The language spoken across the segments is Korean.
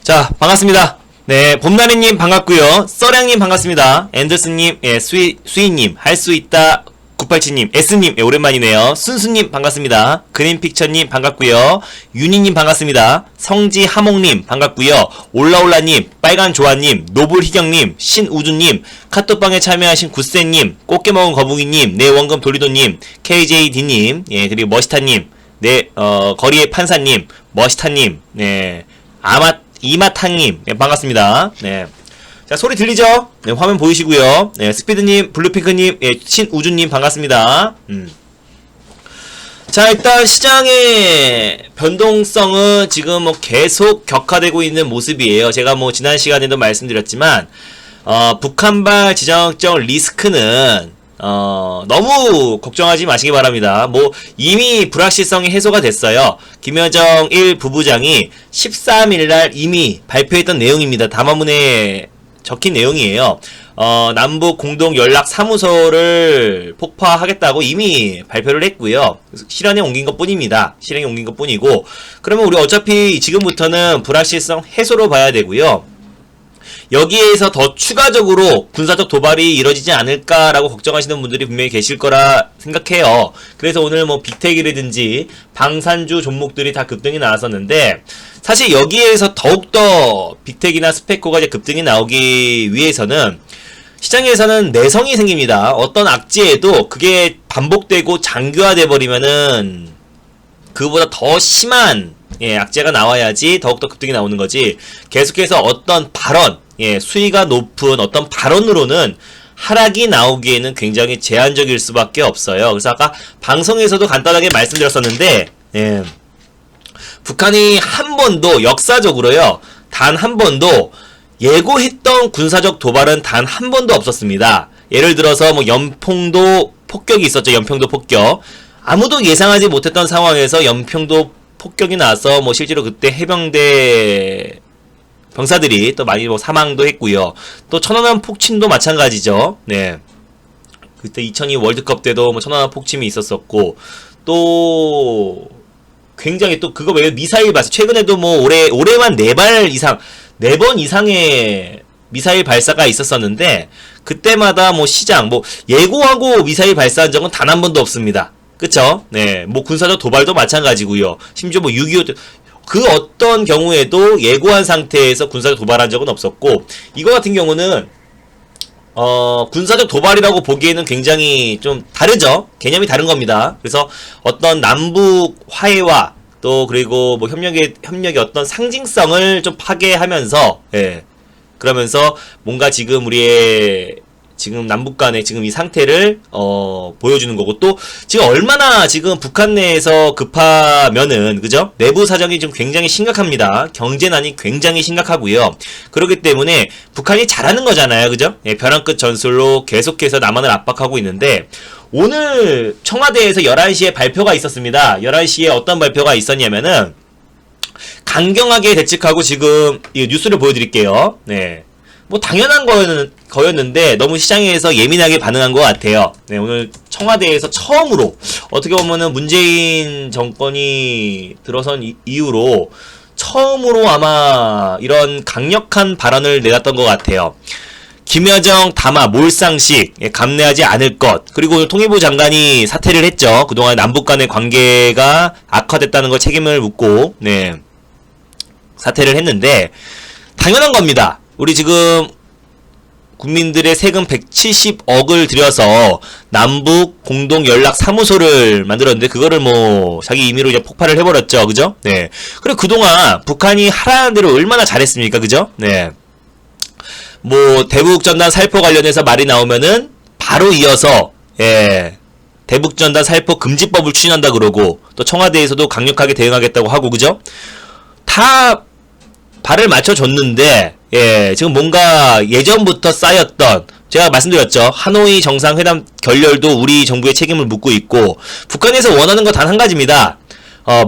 자, 반갑습니다. 네, 봄나리님 반갑고요. 써량님 반갑습니다. 앤더슨님, 예, 수희님, 할 수 있다. 987님, S님, 예, 오랜만이네요. 순수님 반갑습니다. 그린픽처님 반갑고요. 윤희님 반갑습니다. 성지하몽님 반갑고요. 올라올라님, 빨간조아님, 노블희경님, 신우주님, 카톡방에 참여하신 구세님, 꽃게먹은 거북이님, 네 원금 돌리도님, KJD님, 예, 그리고 머시타님, 네, 거리의 판사님, 머시타님, 네, 이마탕님, 네, 반갑습니다. 네. 자, 소리 들리죠? 네, 화면 보이시고요. 네, 스피드님, 블루핑크님, 예, 신우주님 반갑습니다. 자, 일단 시장의 변동성은 지금 뭐 계속 격화되고 있는 모습이에요. 제가 뭐 지난 시간에도 말씀드렸지만, 북한발 지정학적 리스크는 너무 걱정하지 마시기 바랍니다. 뭐 이미 불확실성이 해소가 됐어요. 김여정 1 부부장이 13일날 이미 발표했던 내용입니다. 담화문에 적힌 내용이에요. 남북 공동 연락 사무소를 폭파하겠다고 이미 발표를 했고요. 실현에 옮긴 것 뿐입니다. 실행에 옮긴 것 뿐이고, 그러면 우리 어차피 지금부터는 불확실성 해소로 봐야 되고요. 여기에서 더 추가적으로 군사적 도발이 이뤄지지 않을까라고 걱정하시는 분들이 분명히 계실 거라 생각해요. 그래서 오늘 뭐 빅텍이라든지 방산주 종목들이 다 급등이 나왔었는데, 사실 여기에서 더욱더 빅텍이나 스페코가 이제 급등이 나오기 위해서는 시장에서는 내성이 생깁니다. 어떤 악재에도 그게 반복되고 장기화돼 버리면은 그보다 더 심한 악재가 나와야지 더욱더 급등이 나오는 거지, 계속해서 어떤 발언, 수위가 높은 어떤 발언으로는 하락이 나오기에는 굉장히 제한적일 수밖에 없어요. 그래서 아까 방송에서도 간단하게 말씀드렸었는데, 북한이 한 번도 역사적으로요, 단 한 번도 예고했던 군사적 도발은 단 한 번도 없었습니다. 예를 들어서 뭐 연평도 폭격이 있었죠. 연평도 폭격. 아무도 예상하지 못했던 상황에서 연평도 폭격이 나서 뭐 실제로 그때 해병대 병사들이 또 많이 뭐 사망도 했고요. 또 천안함 폭침도 마찬가지죠. 네. 그때 2002 월드컵 때도 뭐 천안함 폭침이 있었었고, 또 굉장히 또 그거 외에 미사일 발사, 최근에도 뭐 올해만 4번 이상의 미사일 발사가 있었었는데, 그때마다 뭐 시장 뭐 예고하고 미사일 발사한 적은 단 한 번도 없습니다. 그쵸? 네. 뭐 군사적 도발도 마찬가지고요. 심지어 뭐 6.25 그 어떤 경우에도 예고한 상태에서 군사적 도발한 적은 없었고, 이거 같은 경우는 군사적 도발이라고 보기에는 굉장히 좀 다르죠. 개념이 다른 겁니다. 그래서 어떤 남북 화해와 또 그리고 뭐 협력의 어떤 상징성을 좀 파괴하면서, 예. 그러면서 뭔가 지금 우리의 지금 남북 간의 지금 이 상태를 보여주는 거고, 또 지금 얼마나 지금 북한 내에서 급하면은, 그죠? 내부 사정이 좀 굉장히 심각합니다. 경제난이 굉장히 심각하고요. 그렇기 때문에 북한이 잘하는 거잖아요. 그죠? 예, 벼랑 끝 전술로 계속해서 남한을 압박하고 있는데, 오늘 청와대에서 11시에 발표가 있었습니다. 11시에 어떤 발표가 있었냐면은, 강경하게 대책하고, 지금 이 뉴스를 보여드릴게요. 네. 뭐 당연한 거였는데 너무 시장에서 예민하게 반응한 것 같아요. 네, 오늘 청와대에서 처음으로, 어떻게 보면은 문재인 정권이 들어선 이후로 처음으로 아마 이런 강력한 발언을 내놨던 것 같아요. 김여정 담화 몰상식, 감내하지 않을 것. 그리고 오늘 통일부 장관이 사퇴를 했죠. 그동안 남북 간의 관계가 악화됐다는 걸 책임을 묻고, 네, 사퇴를 했는데, 당연한 겁니다. 우리 지금 국민들의 세금 170억을 들여서 남북 공동 연락 사무소를 만들었는데, 그거를 뭐 자기 임의로 이제 폭발을 해버렸죠. 그죠? 네. 그리고 그동안 북한이 하라는 대로 얼마나 잘했습니까? 그죠? 네. 뭐 대북전단 살포 관련해서 말이 나오면은 바로 이어서, 예, 대북전단 살포 금지법을 추진한다 그러고, 또 청와대에서도 강력하게 대응하겠다고 하고, 그죠? 다 발을 맞춰줬는데, 예, 지금 뭔가 예전부터 쌓였던, 제가 말씀드렸죠. 하노이 정상회담 결렬도 우리 정부의 책임을 묻고 있고, 북한에서 원하는 거 단 한 가지입니다.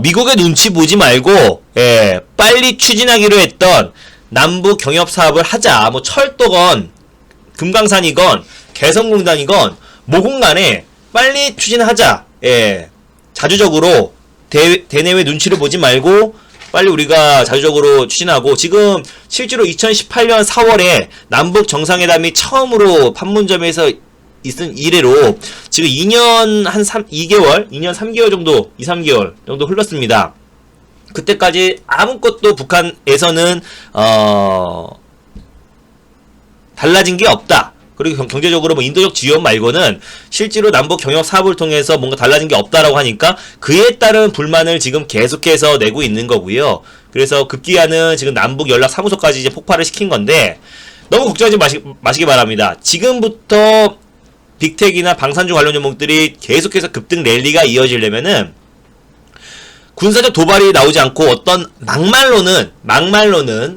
미국의 눈치 보지 말고, 예, 빨리 추진하기로 했던 남북 경협 사업을 하자. 뭐 철도건, 금강산이건, 개성공단이건, 뭐건 간에 빨리 추진하자. 예, 자주적으로 대내외 눈치를 보지 말고 빨리 우리가 자주적으로 추진하고, 지금 실제로 2018년 4월에 남북 정상회담이 처음으로 판문점에서 있은 이래로 지금 2년 2년 3개월 정도, 2, 3개월 정도 흘렀습니다. 그때까지 아무것도 북한에서는 달라진 게 없다. 그리고 경제적으로 뭐 인도적 지원 말고는 실제로 남북 경협 사업을 통해서 뭔가 달라진 게 없다라고 하니까 그에 따른 불만을 지금 계속해서 내고 있는 거고요. 그래서 급기야는 지금 남북 연락 사무소까지 이제 폭발을 시킨 건데, 너무 걱정하지 마시기 바랍니다. 지금부터 빅텍이나 방산주 관련 종목들이 계속해서 급등 랠리가 이어지려면은 군사적 도발이 나오지 않고 어떤 막말로는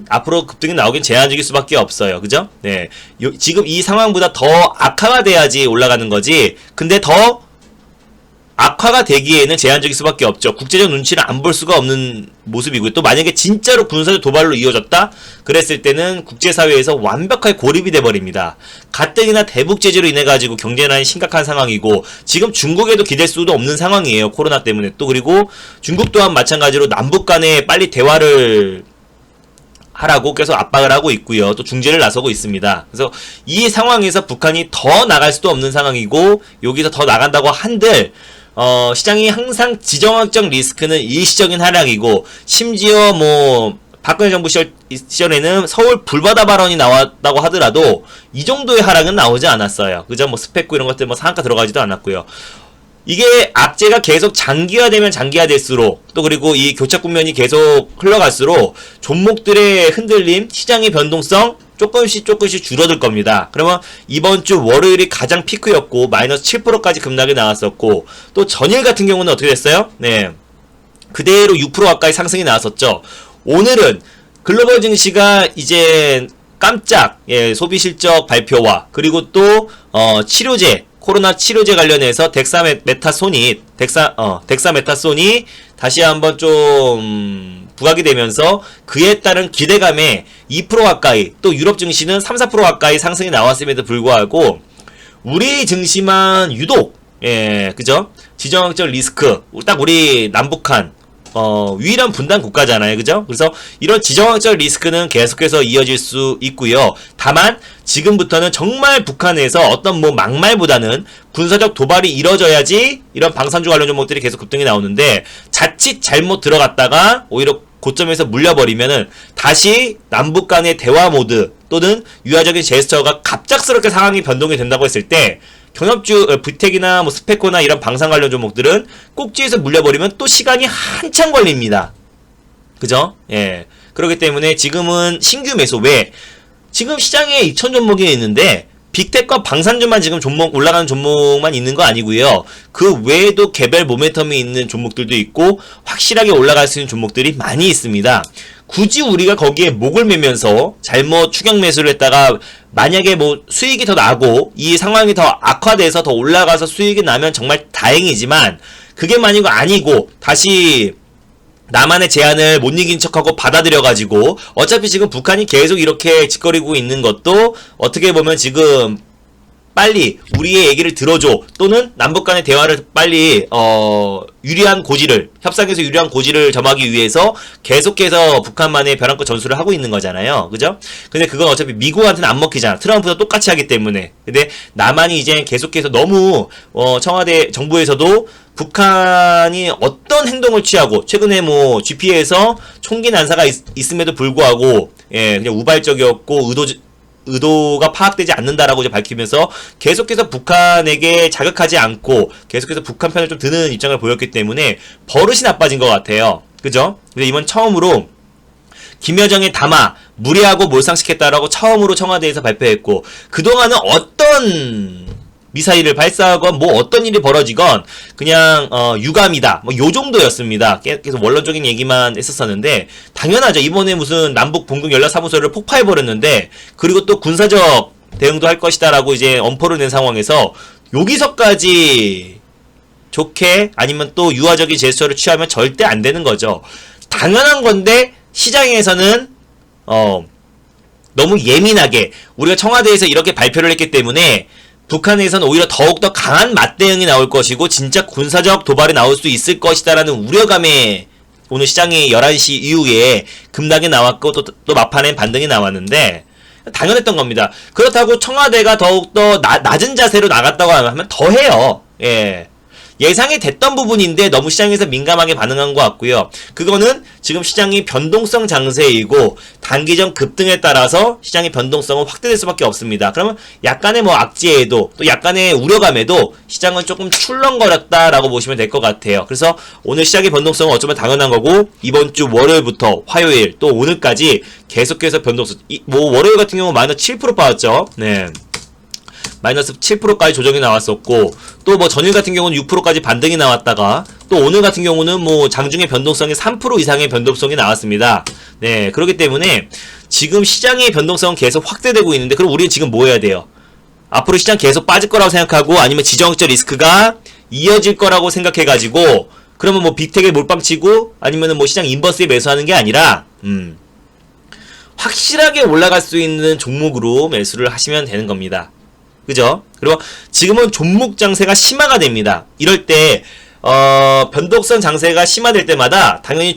앞으로 급등이 나오긴 제한적일 수밖에 없어요. 그죠? 네. 지금 이 상황보다 더 악화가 돼야지 올라가는 거지. 근데 더 악화가 되기에는 제한적일 수밖에 없죠. 국제적 눈치를 안 볼 수가 없는 모습이고요. 또 만약에 진짜로 군사적 도발로 이어졌다? 그랬을 때는 국제사회에서 완벽하게 고립이 돼버립니다. 가뜩이나 대북 제재로 인해가지고 경제난이 심각한 상황이고, 지금 중국에도 기댈 수도 없는 상황이에요. 코로나 때문에. 또 그리고 중국 또한 마찬가지로 남북 간에 빨리 대화를 하라고 계속 압박을 하고 있고요. 또 중재를 나서고 있습니다. 그래서 이 상황에서 북한이 더 나갈 수도 없는 상황이고, 여기서 더 나간다고 한들 시장이 항상 지정학적 리스크는 일시적인 하락이고, 심지어 뭐 박근혜 정부 시절에는 서울 불바다 발언이 나왔다고 하더라도 이 정도의 하락은 나오지 않았어요. 그죠? 뭐 스펙고 이런 것들 뭐 상한가 들어가지도 않았고요. 이게 악재가 계속 장기화되면 장기화될수록, 또 그리고 이 교착 국면이 계속 흘러갈수록 종목들의 흔들림, 시장의 변동성 조금씩 줄어들 겁니다. 그러면 이번 주 월요일이 가장 피크였고 마이너스 7%까지 급락이 나왔었고, 또 전일 같은 경우는 어떻게 됐어요? 네, 그대로 6% 가까이 상승이 나왔었죠. 오늘은 글로벌 증시가 이제 깜짝 소비 실적 발표와, 그리고 또 치료제, 코로나 치료제 관련해서 덱사메타손이 다시 한번 좀 부각이 되면서 그에 따른 기대감에 2% 가까이, 또 유럽 증시는 3, 4% 가까이 상승이 나왔음에도 불구하고 우리 증시만 유독 그죠? 지정학적 리스크, 딱 우리 남북한 유일한 분단 국가잖아요. 그죠? 그래서 이런 지정학적 리스크는 계속해서 이어질 수 있고요. 다만 지금부터는 정말 북한에서 어떤 뭐 막말보다는 군사적 도발이 이뤄져야지 이런 방산주 관련 종목들이 계속 급등이 나오는데, 자칫 잘못 들어갔다가 오히려 고점에서 물려버리면은 다시 남북 간의 대화 모드 또는 유화적인 제스처가 갑작스럽게 상황이 변동이 된다고 했을 때, 경협주 빅텍이나 뭐 스페코나 이런 방산 관련 종목들은 꼭지에서 물려버리면 또 시간이 한참 걸립니다. 그죠? 예. 그렇기 때문에 지금은 신규 매수. 왜? 지금 시장에 2천 종목이 있는데 빅텍과 방산주만 지금 종목 올라가는 종목만 있는 거 아니고요. 그 외에도 개별 모멘텀이 있는 종목들도 있고 확실하게 올라갈 수 있는 종목들이 많이 있습니다. 굳이 우리가 거기에 목을 매면서 잘못 추격 매수를 했다가 만약에 뭐 수익이 더 나고 이 상황이 더 악화돼서 더 올라가서 수익이 나면 정말 다행이지만, 그게 만약에 아니고 다시 나만의 제안을 못 이긴 척하고 받아들여가지고, 어차피 지금 북한이 계속 이렇게 짓거리고 있는 것도 어떻게 보면 지금 빨리 우리의 얘기를 들어줘, 또는 남북 간의 대화를 빨리 유리한 고지를, 협상에서 유리한 고지를 점하기 위해서 계속해서 북한만의 벼랑끝 전술을 하고 있는 거잖아요. 그죠? 근데 그건 어차피 미국한테는 안 먹히잖아. 트럼프도 똑같이 하기 때문에. 근데 남한이 이제 계속해서 너무 청와대 정부에서도 북한이 어떤 행동을 취하고, 최근에 뭐 GP에서 총기 난사가 있음에도 불구하고 그냥 우발적이었고 의도가 파악되지 않는다라고 이제 밝히면서 계속해서 북한에게 자극하지 않고 계속해서 북한 편을 좀 드는 입장을 보였기 때문에 버릇이 나빠진 것 같아요. 그죠? 근데 이번 처음으로 김여정의 담화 무리하고 몰상시켰다라고 처음으로 청와대에서 발표했고, 그동안은 어떤 미사일을 발사하건 뭐 어떤 일이 벌어지건 그냥 유감이다 뭐 요 정도였습니다. 계속 원론적인 얘기만 했었었는데, 당연하죠. 이번에 무슨 남북 공동 연락 사무소를 폭파해 버렸는데, 그리고 또 군사적 대응도 할 것이다 라고 이제 엄포를 낸 상황에서 여기서까지 좋게 아니면 또 유화적인 제스처를 취하면 절대 안 되는 거죠. 당연한 건데 시장에서는 너무 예민하게, 우리가 청와대에서 이렇게 발표를 했기 때문에 북한에서는 오히려 더욱더 강한 맞대응이 나올 것이고 진짜 군사적 도발이 나올 수 있을 것이다라는 우려감에 오늘 시장이 11시 이후에 급락이 나왔고 또 막판엔 반등이 나왔는데 당연했던 겁니다. 그렇다고 청와대가 더욱더 낮은 자세로 나갔다고 하면 더 해요. 예. 예상이 됐던 부분인데 너무 시장에서 민감하게 반응한 것 같고요. 그거는 지금 시장이 변동성 장세이고 단기적 급등에 따라서 시장의 변동성은 확대될 수밖에 없습니다. 그러면 약간의 뭐 악재에도 또 약간의 우려감에도 시장은 조금 출렁거렸다라고 보시면 될 것 같아요. 그래서 오늘 시장의 변동성은 어쩌면 당연한 거고 이번 주 월요일부터 화요일 또 오늘까지 계속해서 변동성 뭐 월요일 같은 경우 마이너스 7% 빠졌죠. 네. 마이너스 7%까지 조정이 나왔었고 또 뭐 전일 같은 경우는 6%까지 반등이 나왔다가 또 오늘 같은 경우는 뭐 장중의 변동성이 3% 이상의 변동성이 나왔습니다. 네, 그렇기 때문에 지금 시장의 변동성은 계속 확대되고 있는데 그럼 우리는 지금 뭐 해야 돼요? 앞으로 시장 계속 빠질 거라고 생각하고 아니면 지정학적 리스크가 이어질 거라고 생각해가지고 그러면 뭐 빅텍에 몰빵치고 아니면은 뭐 시장 인버스에 매수하는 게 아니라 확실하게 올라갈 수 있는 종목으로 매수를 하시면 되는 겁니다. 그죠? 그리고 지금은 종목 장세가 심화가 됩니다. 이럴 때 변동성 장세가 심화될 때마다 당연히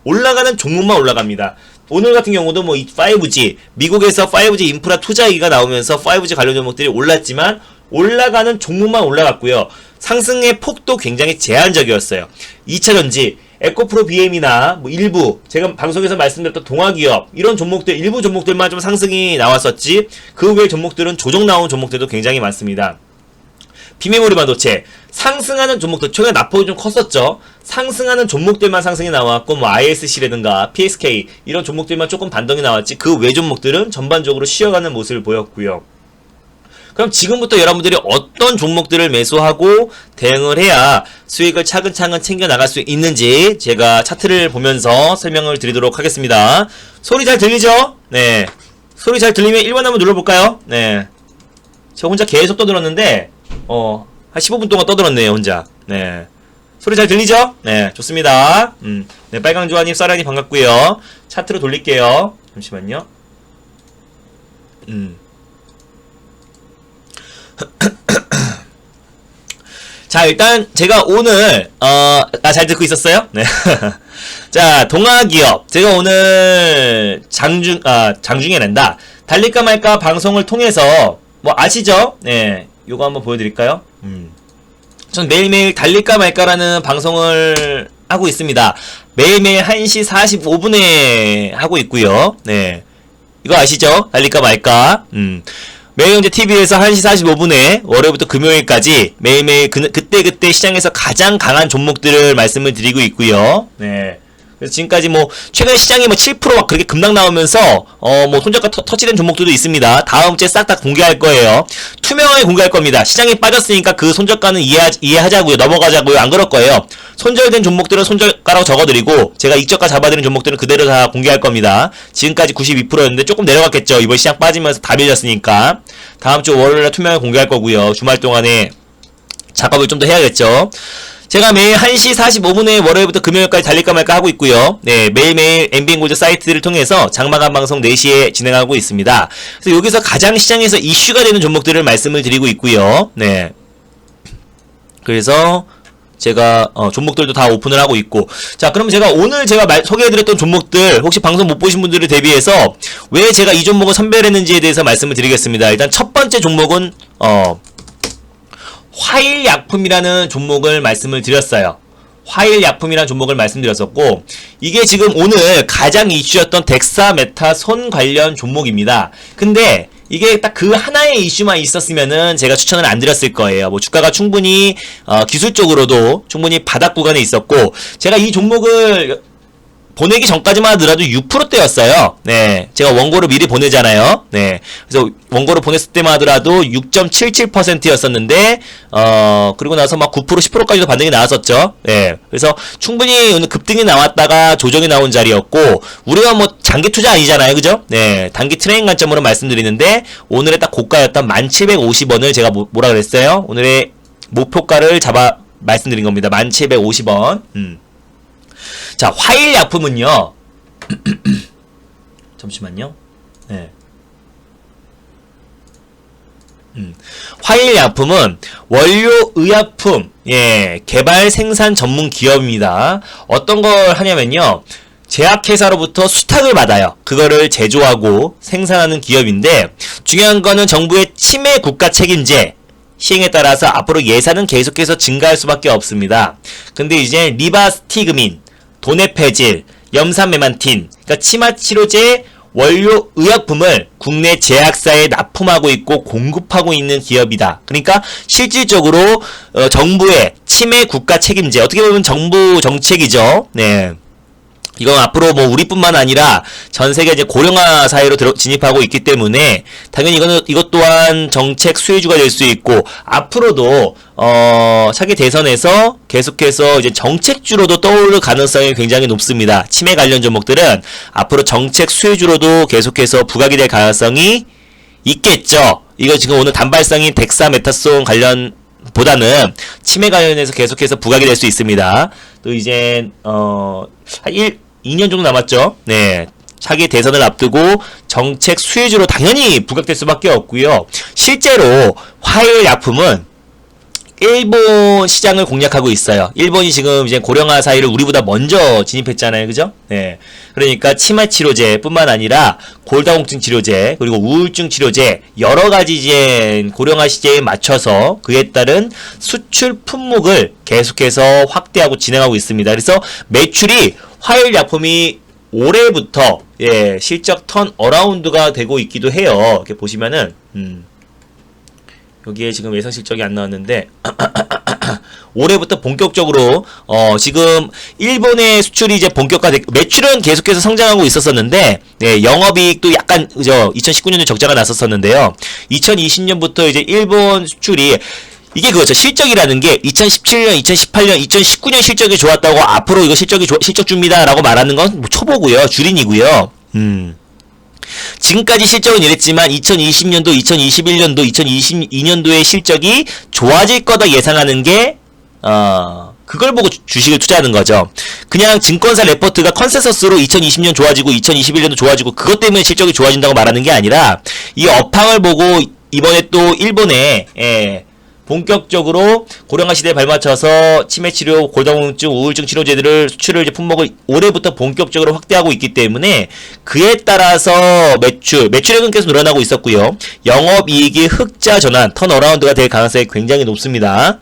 올라가는 종목만 올라갑니다. 오늘 같은 경우도 뭐 5G 미국에서 5G 인프라 투자 얘기가 나오면서 5G 관련 종목들이 올랐지만 올라가는 종목만 올라갔고요. 상승의 폭도 굉장히 제한적이었어요. 2차전지 에코프로 BM이나 뭐 일부 제가 방송에서 말씀드렸던 동아기업 이런 종목들 일부 종목들만 좀 상승이 나왔었지 그 외의 종목들은 조정 나온 종목들도 굉장히 많습니다. 비메모리 반도체 상승하는 종목들 최근에 낙폭이 좀 컸었죠. 상승하는 종목들만 상승이 나왔고 뭐 ISC라든가 PSK 이런 종목들만 조금 반등이 나왔지 그 외 종목들은 전반적으로 쉬어가는 모습을 보였고요. 그럼 지금부터 여러분들이 어떤 종목들을 매수하고 대응을 해야 수익을 차근차근 챙겨나갈 수 있는지 제가 차트를 보면서 설명을 드리도록 하겠습니다. 소리 잘 들리죠? 네. 소리 잘 들리면 1번 한번 눌러볼까요? 네. 저 혼자 계속 떠들었는데 한 15분 동안 떠들었네요 혼자. 네. 소리 잘 들리죠? 네. 좋습니다. 네. 빨강조아님, 쌀아님 반갑고요. 차트로 돌릴게요. 잠시만요. 자, 일단 제가 오늘 잘 듣고 있었어요? 네. 자, 동아기업 제가 오늘 장중에 낸다 달릴까 말까 방송을 통해서 뭐 아시죠? 네, 요거 한번 보여드릴까요? 전 매일매일 달릴까 말까라는 방송을 하고 있습니다. 매일매일 1시 45분에 하고 있고요. 네, 이거 아시죠? 달릴까 말까. 매일경제 TV에서 1시 45분에 월요일부터 금요일까지 매일매일 그때 시장에서 가장 강한 종목들을 말씀을 드리고 있고요. 네. 그래서 지금까지 뭐 최근 시장이 뭐 7% 막 그렇게 급락 나오면서 뭐 손절가 터치된 종목들도 있습니다. 다음 주에 싹 다 공개할 거예요. 투명하게 공개할 겁니다. 시장이 빠졌으니까 그 손절가는 이해하자고요. 넘어가자고요. 안 그럴 거예요. 손절된 종목들은 손절가라고 적어드리고 제가 익저가 잡아드린 종목들은 그대로 다 공개할 겁니다. 지금까지 92%였는데 조금 내려갔겠죠. 이번 시장 빠지면서 다 밀렸으니까. 다음 주 월요일에 투명하게 공개할 거고요. 주말 동안에 작업을 좀 더 해야겠죠. 제가 매일 1시 45분에 월요일부터 금요일까지 달릴까 말까 하고 있고요. 네, 매일매일 MBN골드 사이트를 통해서 장마감 방송 4시에 진행하고 있습니다. 그래서 여기서 가장 시장에서 이슈가 되는 종목들을 말씀을 드리고 있고요. 네. 그래서 제가 종목들도 다 오픈을 하고 있고 자, 그럼 제가 오늘 소개해드렸던 종목들 혹시 방송 못 보신 분들을 대비해서 왜 제가 이 종목을 선별했는지에 대해서 말씀을 드리겠습니다. 일단 첫 번째 종목은 화일약품이라는 종목을 말씀을 드렸어요. 화일약품이라는 종목을 말씀드렸었고 이게 지금 오늘 가장 이슈였던 덱사메타손 관련 종목입니다. 근데 이게 딱 그 하나의 이슈만 있었으면은 제가 추천을 안 드렸을 거예요. 뭐 주가가 충분히 기술적으로도 충분히 바닥 구간에 있었고 제가 이 종목을 보내기 전까지만 하더라도 6%대였어요. 네. 제가 원고를 미리 보내잖아요. 네. 그래서 원고를 보냈을 때만 하더라도 6.77%였었는데, 그리고 나서 막 9%, 10%까지도 반등이 나왔었죠. 네. 그래서 충분히 오늘 급등이 나왔다가 조정이 나온 자리였고, 우리가 뭐 장기 투자 아니잖아요. 그죠? 네. 단기 트레이딩 관점으로 말씀드리는데, 오늘의 딱 고가였던 1750원을 제가 뭐라 그랬어요? 오늘의 목표가를 말씀드린 겁니다. 1750원. 자, 화일약품은요. 잠시만요. 네. 화일약품은 원료 의약품 개발 생산 전문 기업입니다. 어떤 걸 하냐면요, 제약회사로부터 수탁을 받아요. 그거를 제조하고 생산하는 기업인데, 중요한 거는 정부의 치매 국가 책임제 시행에 따라서 앞으로 예산은 계속해서 증가할 수밖에 없습니다. 근데 이제 리바스티그민, 도네페질, 염산메만틴, 그러니까 치마 치료제 원료 의약품을 국내 제약사에 납품하고 있고 공급하고 있는 기업이다. 그러니까 실질적으로 정부의 치매 국가 책임제, 어떻게 보면 정부 정책이죠. 네. 이건 앞으로 뭐 우리뿐만 아니라 전 세계 이제 고령화 사회로 진입하고 있기 때문에 당연히 이것 또한 정책 수혜주가 될 수 있고, 앞으로도 차기 대선에서 계속해서 이제 정책주로도 떠오를 가능성이 굉장히 높습니다. 치매 관련 종목들은 앞으로 정책 수혜주로도 계속해서 부각이 될 가능성이 있겠죠. 이거 지금 오늘 단발성인 덱사메타손 관련 보다는 치매 관련해서 계속해서 부각이 될 수 있습니다. 또 이제 한 2년 정도 남았죠. 네. 차기 대선을 앞두고 정책 수혜주로 당연히 부각될 수밖에 없고요. 실제로 화일약품은 일본 시장을 공략하고 있어요. 일본이 지금 이제 고령화 사회를 우리보다 먼저 진입했잖아요. 그죠? 네. 그러니까 치매 치료제 뿐만 아니라 골다공증 치료제, 그리고 우울증 치료제, 여러 가지 이제 고령화 시대에 맞춰서 그에 따른 수출 품목을 계속해서 확대하고 진행하고 있습니다. 그래서 매출이 화일약품이 올해부터 실적 턴 어라운드가 되고 있기도 해요. 이렇게 보시면은 여기에 지금 예상 실적이 안 나왔는데 올해부터 본격적으로 지금 일본의 수출이 이제 매출은 계속해서 성장하고 있었었는데, 영업이익도 약간 2019년에 적자가 났었었는데요. 2020년부터 이제 일본 수출이, 이게 그거죠. 실적이라는 게 2017년, 2018년, 2019년 실적이 좋았다고 앞으로 이거 실적줍니다라고 말하는 건 뭐 초보고요. 줄임이고요. 지금까지 실적은 이랬지만 2020년도, 2021년도, 2022년도의 실적이 좋아질 거다 예상하는 게 그걸 보고 주식을 투자하는 거죠. 그냥 증권사 레포트가 컨센서스로 2020년 좋아지고 2021년도 좋아지고 그것 때문에 실적이 좋아진다고 말하는 게 아니라, 이 업황을 보고 이번에 또 일본에 본격적으로 고령화 시대에 발맞춰서 치매 치료, 골다공증, 우울증 치료제들을 수출을 이제 품목을 올해부터 본격적으로 확대하고 있기 때문에 그에 따라서 매출액은 계속 늘어나고 있었고요. 영업이익이 흑자 전환, 턴어라운드가 될 가능성이 굉장히 높습니다.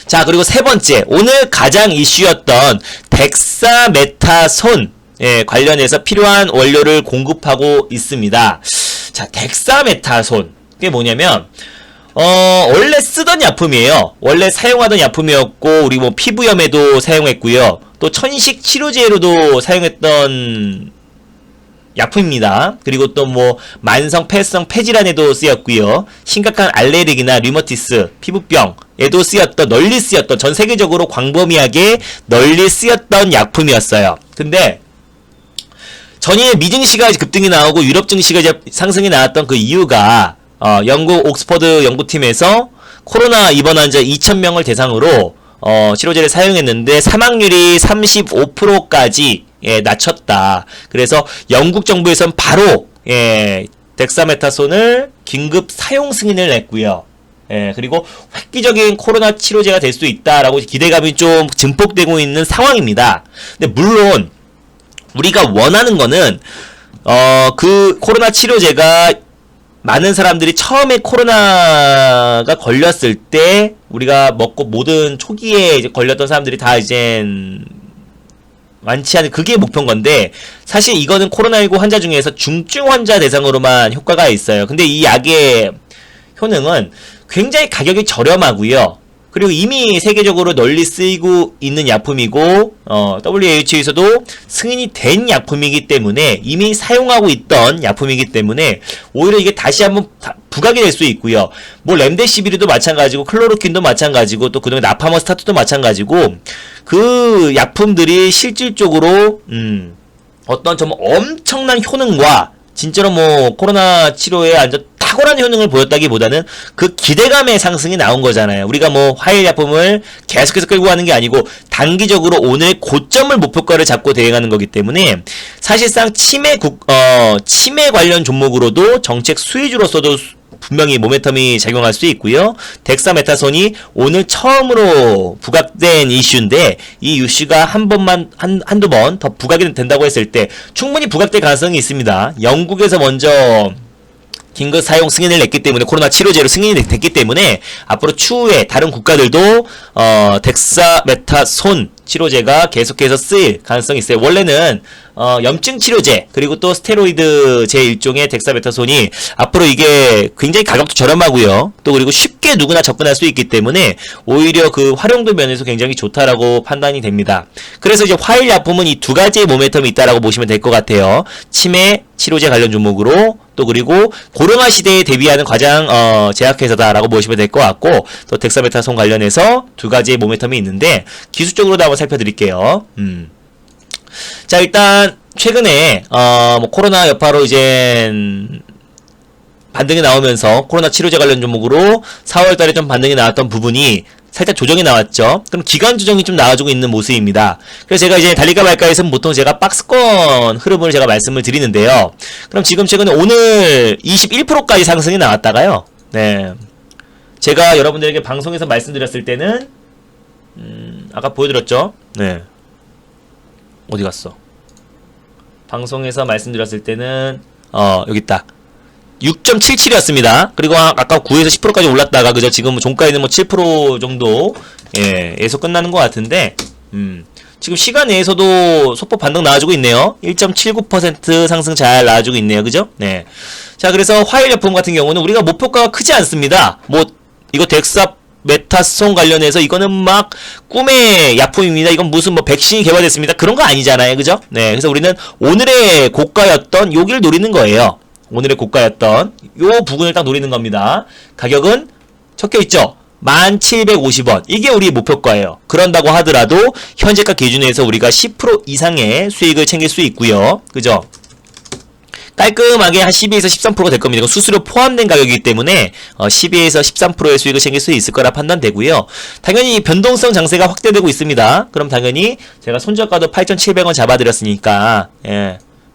자, 그리고 세 번째, 오늘 가장 이슈였던 덱사메타손 관련해서 필요한 원료를 공급하고 있습니다. 자, 덱사메타손, 그게 뭐냐면 원래 쓰던 약품이에요. 원래 사용하던 약품이었고, 우리 뭐 피부염에도 사용했고요. 또 천식 치료제로도 사용했던 약품입니다. 그리고 또 뭐 만성 폐성 폐질환에도 쓰였고요. 심각한 알레르기나 류머티스, 피부병에도 쓰였던, 널리 쓰였던, 전 세계적으로 광범위하게 널리 쓰였던 약품이었어요. 근데 전일 미 증시가 급등이 나오고 유럽 증시가 이제 상승이 나왔던 그 이유가, 영국 옥스퍼드 연구팀에서 코로나 입원 환자 2,000명을 대상으로 치료제를 사용했는데 사망률이 35%까지 낮췄다. 그래서 영국 정부에서는 바로 덱사메타손을 긴급 사용 승인을 냈고요. 그리고 획기적인 코로나 치료제가 될 수 있다라고 기대감이 좀 증폭되고 있는 상황입니다. 근데 물론 우리가 원하는 거는 그 코로나 치료제가 많은 사람들이 처음에 코로나가 걸렸을 때 우리가 먹고 모든 초기에 이제 걸렸던 사람들이 다 이젠 많지 않은, 그게 목표인 건데, 사실 이거는 코로나19 환자 중에서 중증 환자 대상으로만 효과가 있어요. 근데 이 약의 효능은 굉장히 가격이 저렴하고요. 그리고 이미 세계적으로 널리 쓰이고 있는 약품이고, WHO에서도 승인이 된 약품이기 때문에, 이미 사용하고 있던 약품이기 때문에 오히려 이게 다시 한번 부각이 될 수 있고요. 뭐 렘데시비르도 마찬가지고, 클로로킨도 마찬가지고, 또 그다음에 나파머스타트도 마찬가지고, 그 약품들이 실질적으로 어떤 좀 엄청난 효능과 진짜로 뭐 코로나 치료에 완전 탁월한 효능을 보였다기보다는 그 기대감의 상승이 나온 거잖아요. 우리가 뭐 화일약품을 계속해서 끌고 가는 게 아니고 단기적으로 오늘 고점을 목표가를 잡고 대응하는 거기 때문에 사실상 치매 관련 종목으로도 정책 수혜주로서도 분명히 모멘텀이 작용할 수 있고요. 덱사메타손이 오늘 처음으로 부각된 이슈인데 이 이슈가 한두 번 더 부각이 된다고 했을 때 충분히 부각될 가능성이 있습니다. 영국에서 먼저 긴급 사용 승인을 냈기 때문에 코로나 치료제로 승인이 됐기 때문에 앞으로 추후에 다른 국가들도 덱사메타손 치료제가 계속해서 쓰일 가능성이 있어요. 원래는 염증 치료제 그리고 또 스테로이드 제 일종의 덱사메타손이 앞으로 이게 굉장히 가격도 저렴하고요. 또 그리고 쉽게 누구나 접근할 수 있기 때문에 오히려 그 활용도 면에서 굉장히 좋다라고 판단이 됩니다. 그래서 이제 화일 약품은 이 두 가지의 모멘텀이 있다라고 보시면 될 것 같아요. 치매 치료제 관련 종목으로 또 그리고 고령화 시대에 대비하는 가장 제약회사다라고 보시면 될 것 같고 또 덱사메타손 관련해서 두 가지의 모멘텀이 있는데 기술적으로도 한번 살펴드릴게요. 자 일단 최근에 뭐 코로나 여파로 이제 반등이 나오면서 코로나 치료제 관련 종목으로 4월달에 좀 반등이 나왔던 부분이 살짝 조정이 나왔죠. 그럼 기간 조정이 좀 나와주고 있는 모습입니다. 그래서 제가 이제 달릴까 말까에서는 보통 제가 박스권 흐름을 제가 말씀을 드리는데요. 그럼 지금 최근에 오늘 21%까지 상승이 나왔다가요. 네. 제가 여러분들에게 방송에서 말씀드렸을 때는 아까 보여드렸죠. 네. 어디 갔어? 방송에서 말씀드렸을 때는 여기 있다. 6.77이었습니다. 그리고 아까 9에서 10%까지 올랐다가 그죠? 지금 종가에는 뭐 7% 정도 에서 끝나는 것 같은데 지금 시간 내에서도 소폭 반등 나와주고 있네요. 1.79% 상승 잘 나와주고 있네요. 그죠? 네. 자 그래서 화일약품 같은 경우는 우리가 목표가가 크지 않습니다. 뭐 이거 덱사메타손 관련해서 이거는 막 꿈의 약품입니다. 이건 무슨 뭐 백신이 개발됐습니다. 그런 거 아니잖아요. 그죠? 네. 그래서 우리는 오늘의 고가였던 여기를 노리는 거예요. 오늘의 고가였던 요 부분을 딱 노리는 겁니다. 가격은 적혀있죠? 1750원. 이게 우리 목표가예요. 그런다고 하더라도 현재가 기준에서 우리가 10% 이상의 수익을 챙길 수 있고요. 그죠? 깔끔하게 한 12에서 13%가 될 겁니다. 수수료 포함된 가격이기 때문에 12에서 13%의 수익을 챙길 수 있을 거라 판단되고요. 당연히 변동성 장세가 확대되고 있습니다. 그럼 당연히 제가 손절가도 8,700원 잡아드렸으니까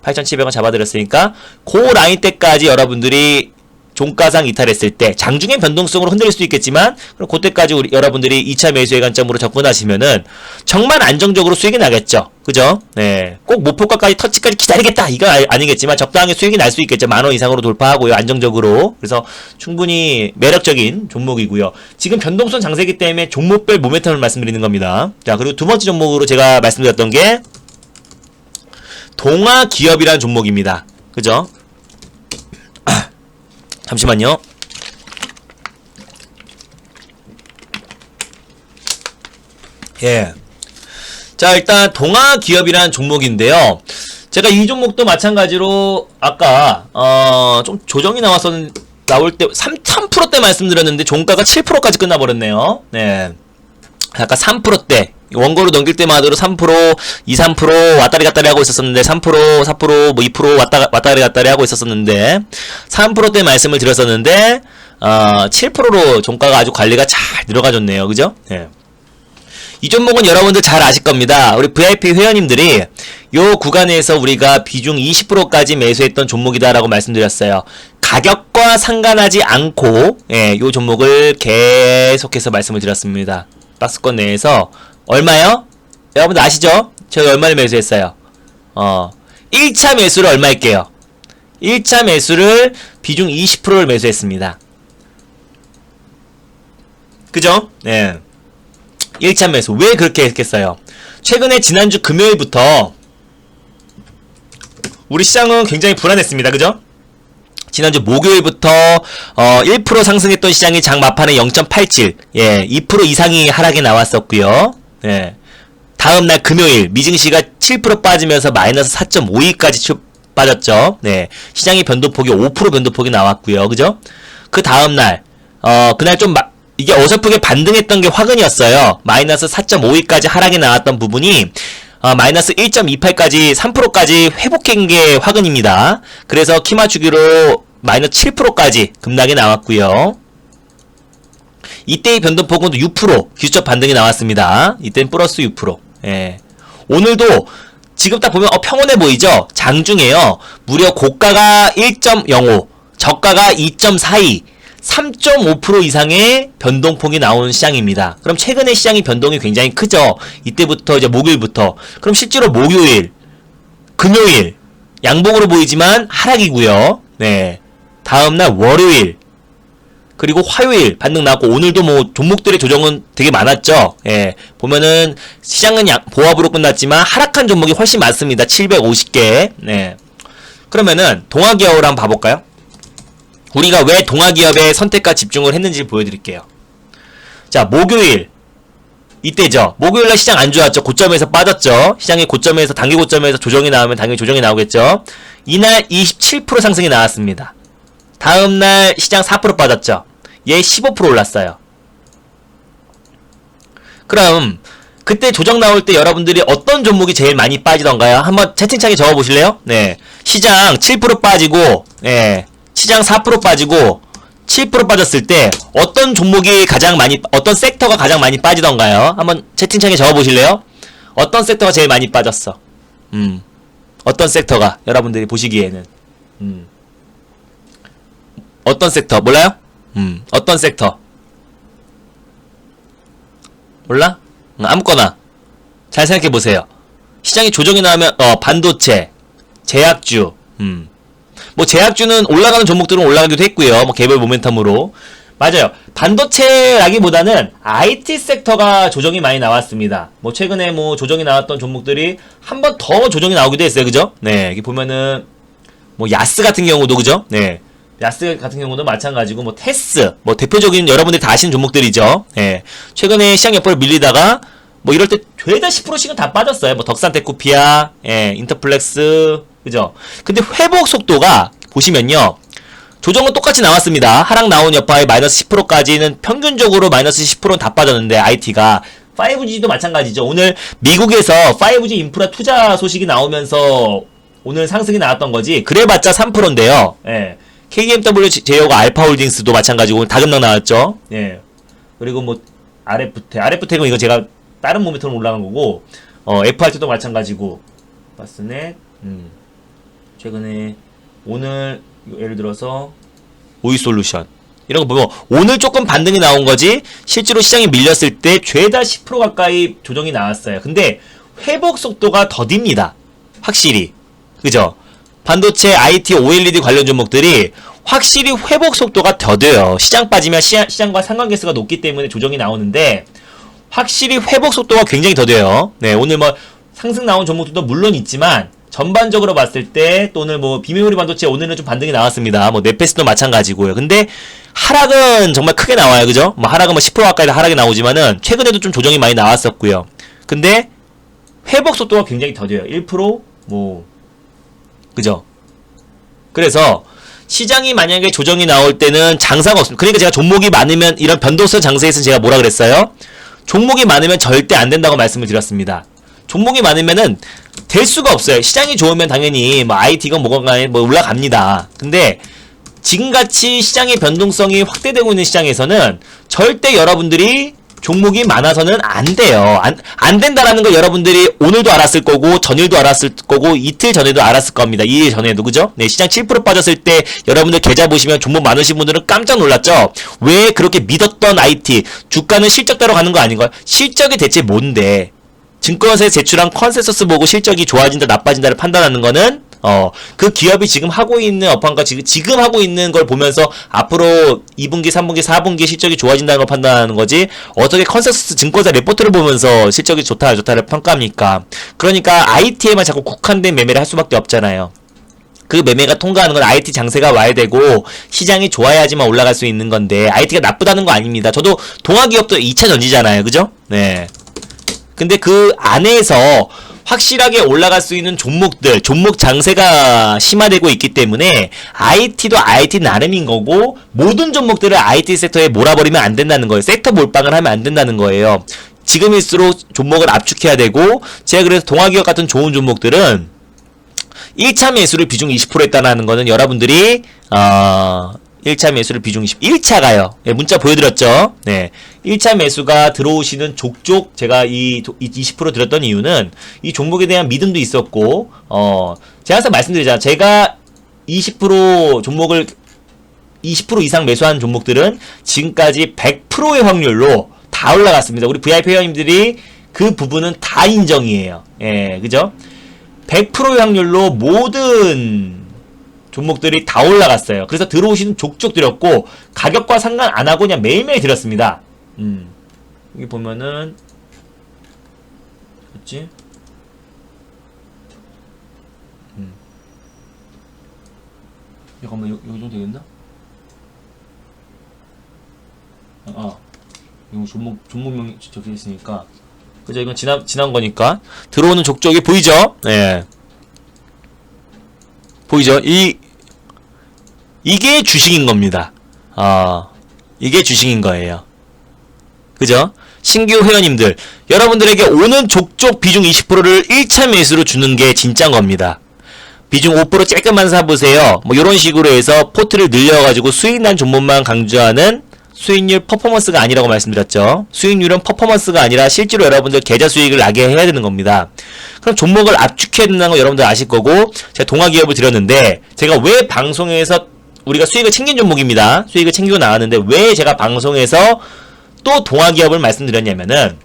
8,700원 잡아드렸으니까 그 라인 때까지 여러분들이 종가상 이탈했을 때 장중의 변동성으로 흔들릴 수도 있겠지만 그럼 그때까지 여러분들이 2차 매수의 관점으로 접근하시면은 정말 안정적으로 수익이 나겠죠. 그죠? 네. 꼭 목표가까지 터치까지 기다리겠다 이거 아니겠지만 적당히 수익이 날 수 있겠죠. 10,000원 이상으로 돌파하고요. 안정적으로. 그래서 충분히 매력적인 종목이고요. 지금 변동성 장세기 때문에 종목별 모멘텀을 말씀드리는 겁니다. 자 그리고 두 번째 종목으로 제가 말씀드렸던 게 동아기업이라는 종목입니다. 그죠? 잠시만요. 예. 자, 일단 동아기업이라는 종목인데요. 제가 이 종목도 마찬가지로 아까 좀 조정이 나올 때 3%대 말씀드렸는데 종가가 7%까지 끝나버렸네요. 네. 아까 3%대 원고로 넘길 때마다로 3%, 2, 3% 왔다리 갔다리 하고 있었었는데 3%, 4%, 뭐 2% 왔다리 갔다리 하고 있었었는데 3%대 말씀을 드렸었는데 7%로 종가가 아주 관리가 잘 들어가줬네요. 그죠? 네. 이 종목은 여러분들 잘 아실 겁니다. 우리 VIP 회원님들이 요 구간에서 우리가 비중 20%까지 매수했던 종목이다라고 말씀드렸어요. 가격과 상관하지 않고 요 종목을 계속해서 말씀을 드렸습니다. 박스권 내에서 얼마요? 여러분들 아시죠? 저희 얼마를 매수했어요? 1차 매수를 얼마 할게요? 1차 매수를 비중 20%를 매수했습니다. 그죠? 네. 1차 매수. 왜 그렇게 했겠어요? 최근에 지난주 금요일부터 우리 시장은 굉장히 불안했습니다. 그죠? 지난주 목요일부터 1% 상승했던 시장이 장 막판에 0.87, 2% 이상이 하락이 나왔었고요. 다음날 금요일 미증시가 7% 빠지면서 마이너스 4.52까지 빠졌죠. 시장의 변동폭이 5% 변동폭이 나왔고요. 그죠? 그 다음날 그날 좀 이게 어설프게 반등했던 게 화근이었어요. 마이너스 4.52까지 하락이 나왔던 부분이 마이너스 1.28까지 3%까지 회복한 게 화근입니다. 그래서 키 맞추기로 마이너스 7%까지 급락이 나왔고요. 이때의 변동폭은 6% 기술적 반등이 나왔습니다. 이때는 플러스 6%. 오늘도 지금 딱 보면 평온해 보이죠? 장중에요. 무려 고가가 1.05, 저가가 2.42, 3.5% 이상의 변동폭이 나오는 시장입니다. 그럼 최근에 시장이 변동이 굉장히 크죠. 이때부터 이제 목요일부터. 그럼 실제로 목요일, 금요일 양봉으로 보이지만 하락이고요. 네. 다음날 월요일 그리고 화요일 반등 나왔고 오늘도 뭐 종목들의 조정은 되게 많았죠. 예. 보면은 시장은 보합으로 끝났지만 하락한 종목이 훨씬 많습니다. 750개. 네. 그러면은 동아기업을 한번 봐볼까요? 우리가 왜 동아기업의 선택과 집중을 했는지 보여드릴게요. 자, 목요일 이때죠. 목요일날 시장 안 좋았죠. 고점에서 빠졌죠. 시장의 고점에서 단기 고점에서 조정이 나오면 당연히 조정이 나오겠죠. 이날 27% 상승이 나왔습니다. 다음날 시장 4% 빠졌죠. 얘 15% 올랐어요. 그럼 그때 조정 나올 때 여러분들이 어떤 종목이 제일 많이 빠지던가요? 한번 채팅창에 적어보실래요? 네, 시장 7% 빠지고 시장 4% 빠지고 7% 빠졌을 때 어떤 종목이 가장 많이, 어떤 섹터가 가장 많이 빠지던가요? 한번 채팅창에 적어보실래요? 어떤 섹터가 제일 많이 빠졌어? 어떤 섹터가 여러분들이 보시기에는 어떤 섹터 몰라요? 어떤 섹터 몰라? 아무거나 잘 생각해 보세요. 시장이 조정이 나오면 반도체, 제약주, 뭐 제약주는 올라가는 종목들은 올라가기도 했고요. 뭐 개별 모멘텀으로 맞아요. 반도체라기보다는 IT 섹터가 조정이 많이 나왔습니다. 뭐 최근에 뭐 조정이 나왔던 종목들이 한 번 더 조정이 나오기도 했어요. 그죠? 네, 여기 보면은 뭐 야스 같은 경우도 그죠? 네. 야스 같은 경우도 마찬가지고 뭐 테스 뭐 대표적인 여러분들이 다 아시는 종목들이죠. 예. 최근에 시장 역벌 밀리다가 뭐 이럴 때 죄다 10%씩은 다 빠졌어요. 뭐 덕산테크피아, 인터플렉스, 그죠? 근데 회복 속도가 보시면요. 조정은 똑같이 나왔습니다. 하락 나온 여파에 마이너스 10%까지는 평균적으로 마이너스 10%는 다 빠졌는데 IT가 5G도 마찬가지죠. 오늘 미국에서 5G 인프라 투자 소식이 나오면서 오늘 상승이 나왔던 거지. 그래봤자 3%인데요. 예. KMW 제어가 알파홀딩스도 마찬가지고 다급락 나왔죠. 예. 그리고 뭐 RF텍은 이거 제가 다른 모멘텀으로 올라간 거고, FRT도 마찬가지고, 바스넷, 최근에 오늘 예를 들어서 오이솔루션 이런 거 보면 오늘 조금 반등이 나온 거지 실제로 시장이 밀렸을 때 죄다 10% 가까이 조정이 나왔어요. 근데 회복 속도가 더딥니다. 확실히. 그죠? 반도체, IT, OLED 관련 종목들이 확실히 회복 속도가 더뎌요. 시장 빠지면 시장과 상관계수가 높기 때문에 조정이 나오는데 확실히 회복 속도가 굉장히 더뎌요. 네, 오늘 뭐 상승 나온 종목들도 물론 있지만 전반적으로 봤을 때 또 오늘 뭐 비메모리 반도체 오늘은 좀 반등이 나왔습니다. 뭐 네페스도 마찬가지고요. 근데 하락은 정말 크게 나와요. 그죠? 뭐 하락은 뭐 10% 가까이 하락이 나오지만은 최근에도 좀 조정이 많이 나왔었고요. 근데 회복 속도가 굉장히 더뎌요. 1% 뭐 그죠? 그래서 시장이 만약에 조정이 나올 때는 장사가 없습니다. 그러니까 제가 종목이 많으면 이런 변동성 장세에서 제가 뭐라 그랬어요? 종목이 많으면 절대 안 된다고 말씀을 드렸습니다. 종목이 많으면은 될 수가 없어요. 시장이 좋으면 당연히 뭐 IT건 뭐건 간에 뭐 올라갑니다. 근데 지금같이 시장의 변동성이 확대되고 있는 시장에서는 절대 여러분들이 종목이 많아서는 안 돼요. 안 된다라는 걸 여러분들이 오늘도 알았을 거고, 전일도 알았을 거고, 이틀 전에도 알았을 겁니다. 2일 전에도, 그죠? 네, 시장 7% 빠졌을 때 여러분들 계좌 보시면 종목 많으신 분들은 깜짝 놀랐죠? 왜 그렇게 믿었던 IT, 주가는 실적대로 가는 거 아닌가요? 실적이 대체 뭔데? 증권사에 제출한 컨센서스 보고 실적이 좋아진다, 나빠진다를 판단하는 거는 그 기업이 지금 하고 있는 업황과 지금 하고 있는 걸 보면서 앞으로 2분기, 3분기, 4분기 실적이 좋아진다는 걸 판단하는 거지 어떻게 컨센서스 증권사 레포트를 보면서 실적이 좋다, 좋다를 평가합니까? 그러니까 IT에만 자꾸 국한된 매매를 할 수밖에 없잖아요. 그 매매가 통과하는 건 IT 장세가 와야 되고 시장이 좋아야지만 올라갈 수 있는 건데 IT가 나쁘다는 거 아닙니다. 저도 동아기업도 2차 전지잖아요. 그죠? 네. 근데 그 안에서 확실하게 올라갈 수 있는 종목들, 종목 장세가 심화되고 있기 때문에 IT도 IT 나름인 거고 모든 종목들을 IT 섹터에 몰아버리면 안 된다는 거예요. 섹터 몰빵을 하면 안 된다는 거예요. 지금일수록 종목을 압축해야 되고 제가 그래서 동아기업 같은 좋은 종목들은 1차 매수를 비중 20% 했다는 거는 여러분들이 1차 매수를 비중 1차가요. 네, 문자 보여드렸죠. 네. 1차 매수가 들어오시는 족족 제가 이 20% 드렸던 이유는 이 종목에 대한 믿음도 있었고, 제가 항상 말씀드리잖아요. 제가 20% 종목을 20% 이상 매수한 종목들은 지금까지 100%의 확률로 다 올라갔습니다. 우리 VIP 회원님들이 그 부분은 다 인정이에요. 예, 그죠? 100%의 확률로 모든 종목들이 다 올라갔어요. 그래서 들어오시는 족족 드렸고, 가격과 상관 안 하고 그냥 매일매일 드렸습니다. 여기 보면은, 그렇지? 잠깐만, 요 정도 되겠나? 이거 종목명이 적혀 있으니까. 그죠? 이건 지난 거니까. 들어오는 족족이 보이죠? 예. 보이죠? 이게 주식인 겁니다. 이게 주식인 거예요. 그죠? 신규 회원님들, 여러분들에게 오는 족족 비중 20%를 1차 매수로 주는 게 진짜인 겁니다. 비중 5% 쬐끔만 사보세요. 뭐 요런 식으로 해서 포트를 늘려가지고 수익 난 종목만 강조하는 수익률 퍼포먼스가 아니라고 말씀드렸죠. 수익률은 퍼포먼스가 아니라 실제로 여러분들 계좌 수익을 나게 해야 되는 겁니다. 그럼 종목을 압축해야 된다는 거 여러분들 아실 거고, 제가 동아기업을 드렸는데, 제가 왜 방송에서 우리가 수익을 챙긴 종목입니다. 수익을 챙기고 나왔는데 왜 제가 방송에서 또 동아기업을 말씀드렸냐면은,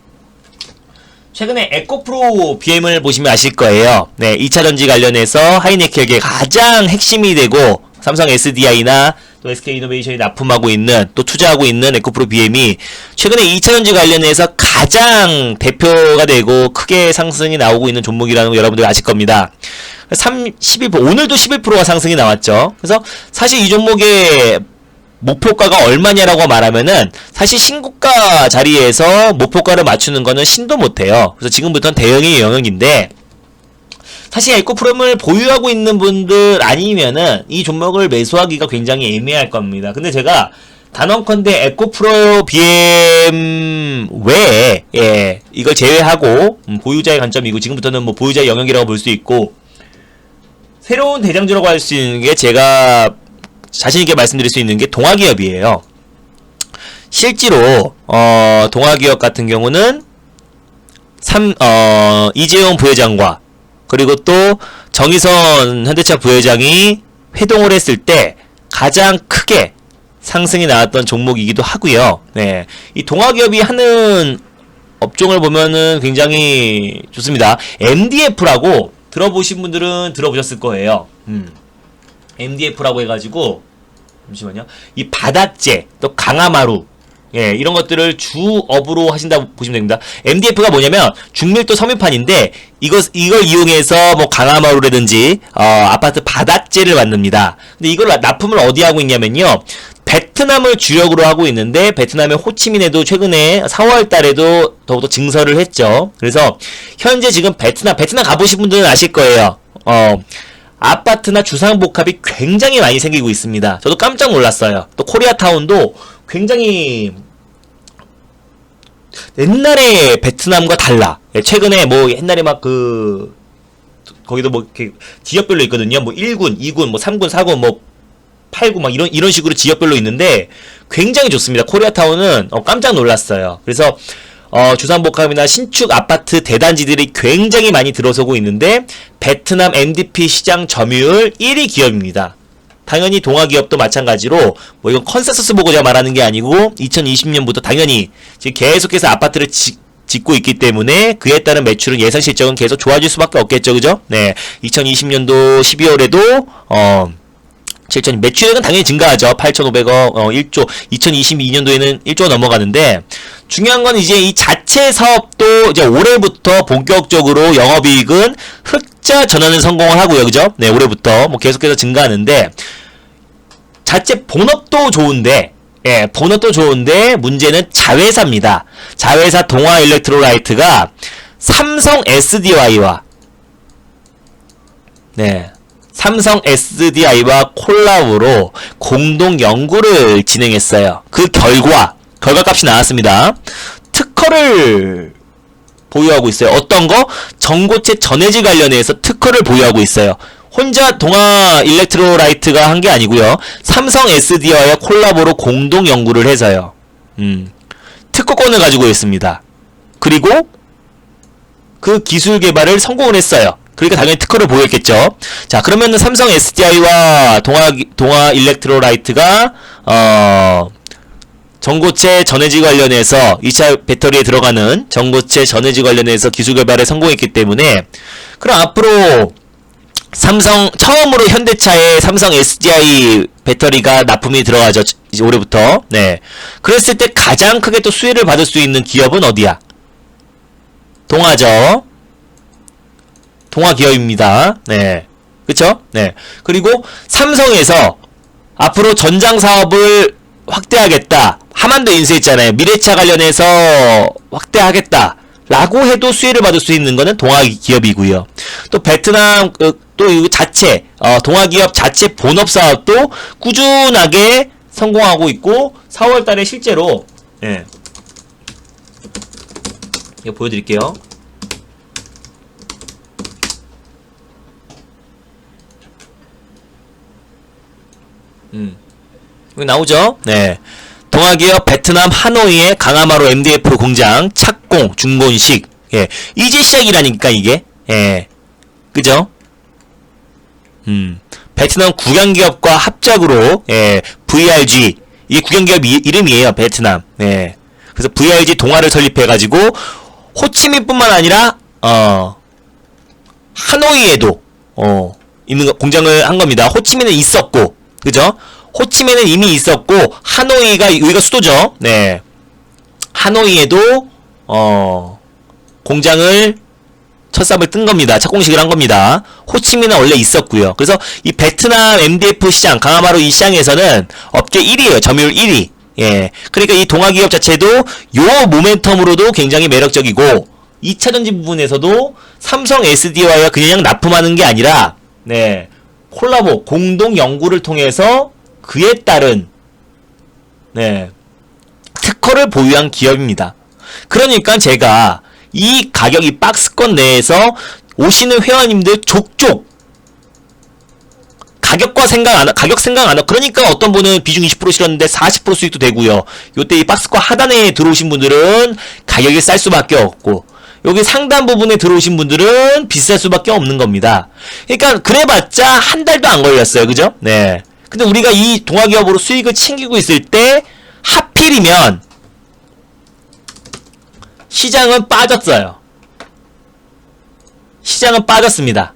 최근에 에코프로 BM을 보시면 아실 거예요. 네, 2차전지 관련해서 하이네켈계 가장 핵심이 되고, 삼성 SDI나 또 SK이노베이션이 납품하고 있는, 또 투자하고 있는 에코프로 BM이 최근에 2차전지 관련해서 가장 대표가 되고 크게 상승이 나오고 있는 종목이라는 거 여러분들 아실 겁니다. 11%, 오늘도 11%가 상승이 나왔죠. 그래서 사실 이 종목의 목표가가 얼마냐라고 말하면은 사실 신고가 자리에서 목표가를 맞추는 거는 신도 못해요. 그래서 지금부터는 대형의 영역인데, 사실 에코프롬을 보유하고 있는 분들 아니면은 이 종목을 매수하기가 굉장히 애매할 겁니다. 근데 제가 단언컨대 에코프로 BM 외에, 예, 이걸 제외하고 보유자의 관점이고, 지금부터는 뭐 보유자의 영역이라고 볼 수 있고, 새로운 대장주라고 할 수 있는 게, 제가 자신있게 말씀드릴 수 있는 게 동아기업이에요. 실제로 동아기업 같은 경우는 이재용 부회장과 그리고 또 정의선 현대차 부회장이 회동을 했을 때 가장 크게 상승이 나왔던 종목이기도 하고요. 네, 이 동아기업이 하는 업종을 보면은 굉장히 좋습니다. MDF라고 들어보신 분들은 들어보셨을 거예요. MDF라고 해가지고, 잠시만요. 이 바닷재, 또 강화마루, 예, 이런 것들을 주업으로 하신다고 보시면 됩니다. MDF가 뭐냐면 중밀도 섬유판인데, 이걸 이용해서 뭐 강화마루라든지 아파트 바닷재를 만듭니다. 근데 이걸 납품을 어디 하고 있냐면요, 베트남을 주력으로 하고 있는데, 베트남의 호치민에도 최근에 4월 달에도 더욱더 증설을 했죠. 그래서 현재 지금 베트남 가보신 분들은 아실 거예요. 아파트나 주상복합이 굉장히 많이 생기고 있습니다. 저도 깜짝 놀랐어요. 또 코리아타운도 굉장히 옛날에 베트남과 달라. 최근에 뭐 옛날에 막 거기도 뭐 이렇게 지역별로 있거든요. 뭐 1군, 2군, 뭐 3군, 4군, 뭐 8군 막 이런 식으로 지역별로 있는데 굉장히 좋습니다. 코리아타운은 깜짝 놀랐어요. 그래서 주상복합이나 신축 아파트 대단지들이 굉장히 많이 들어서고 있는데, 베트남 MDP 시장 점유율 1위 기업입니다. 당연히 동아기업도 마찬가지로, 뭐 이건 컨센서스 보고 제가 말하는 게 아니고 2020년부터 당연히 지금 계속해서 아파트를 짓고 있기 때문에 그에 따른 매출은 예상 실적은 계속 좋아질 수밖에 없겠죠, 그죠? 네, 2020년도 12월에도 매출액은 당연히 증가하죠. 8,500억, 1조. 2022년도에는 1조가 넘어가는데, 중요한 건 이제 이 자체 사업도 이제 올해부터 본격적으로 영업이익은 흑자 전환을 성공을 하고요. 그죠? 네, 올해부터 뭐 계속해서 증가하는데, 자체 본업도 좋은데, 예, 본업도 좋은데, 문제는 자회사입니다. 자회사 동아일렉트로라이트가 삼성 SDI와, 네, 삼성 SDI와 콜라보로 공동 연구를 진행했어요. 그 결과값이 나왔습니다. 특허를 보유하고 있어요. 어떤 거? 전고체 전해질 관련해서 특허를 보유하고 있어요. 혼자 동아 일렉트로라이트가 한 게 아니고요. 삼성 SDI와 콜라보로 공동 연구를 해서요. 특허권을 가지고 있습니다. 그리고 그 기술 개발을 성공을 했어요. 그러니까 당연히 특허를 보였겠죠. 자, 그러면은 삼성 SDI와 동아 일렉트로라이트가 전고체 전해질 관련해서 2차 배터리에 들어가는 전고체 전해질 관련해서 기술 개발에 성공했기 때문에, 그럼 앞으로 처음으로 현대차에 삼성 SDI 배터리가 납품이 들어가죠. 이제 올해부터. 네. 그랬을 때 가장 크게 또 수혜를 받을 수 있는 기업은 어디야? 동아죠. 동아 기업입니다. 네. 그쵸? 네. 그리고 삼성에서 앞으로 전장 사업을 확대하겠다. 하만도 인수했잖아요. 미래차 관련해서 확대하겠다. 라고 해도 수혜를 받을 수 있는 거는 동아 기업이고요. 또 베트남 또 이 자체 동아 기업 자체 본업 사업도 꾸준하게 성공하고 있고 4월 달에 실제로 예. 이거 보여드릴게요. 여기 나오죠? 네. 동아기업 베트남 하노이의 강화마루 MDF 공장 착공 준공식. 예. 이제 시작이라니까 이게. 예. 그죠? 베트남 국영기업과 합작으로 예. VRG 이게 국영기업 이름이에요. 베트남. 예. 그래서 VRG 동아를 설립해 가지고 호치민뿐만 아니라 하노이에도 있는 공장을 한 겁니다. 호치민은 있었고. 그죠? 호치민은 이미 있었고 하노이가 여기가 수도죠. 네. 하노이에도 공장을 첫 삽을 뜬 겁니다. 착공식을 한 겁니다. 호치민은 원래 있었고요. 그래서 이 베트남 MDF 시장 강화마루 이 시장에서는 업계 1위예요. 점유율 1위. 예. 그러니까 이 동아 기업 자체도 요 모멘텀으로도 굉장히 매력적이고 2차전지 부분에서도 삼성 SDI와 그냥 납품하는 게 아니라 네. 콜라보 공동 연구를 통해서 그에 따른 네, 특허를 보유한 기업입니다. 그러니까 제가 이 가격 이 박스권 내에서 오시는 회원님들 족족 가격 생각 안 하고 그러니까 어떤 분은 비중 20% 실었는데 40% 수익도 되고요. 요때 이 박스권 하단에 들어오신 분들은 가격이 쌀 수밖에 없고 여기 상단 부분에 들어오신 분들은 비쌀 수밖에 없는 겁니다. 그러니까 그래봤자 한 달도 안 걸렸어요. 그죠? 네. 근데 우리가 이 동아기업으로 수익을 챙기고 있을 때 하필이면 시장은 빠졌어요. 시장은 빠졌습니다.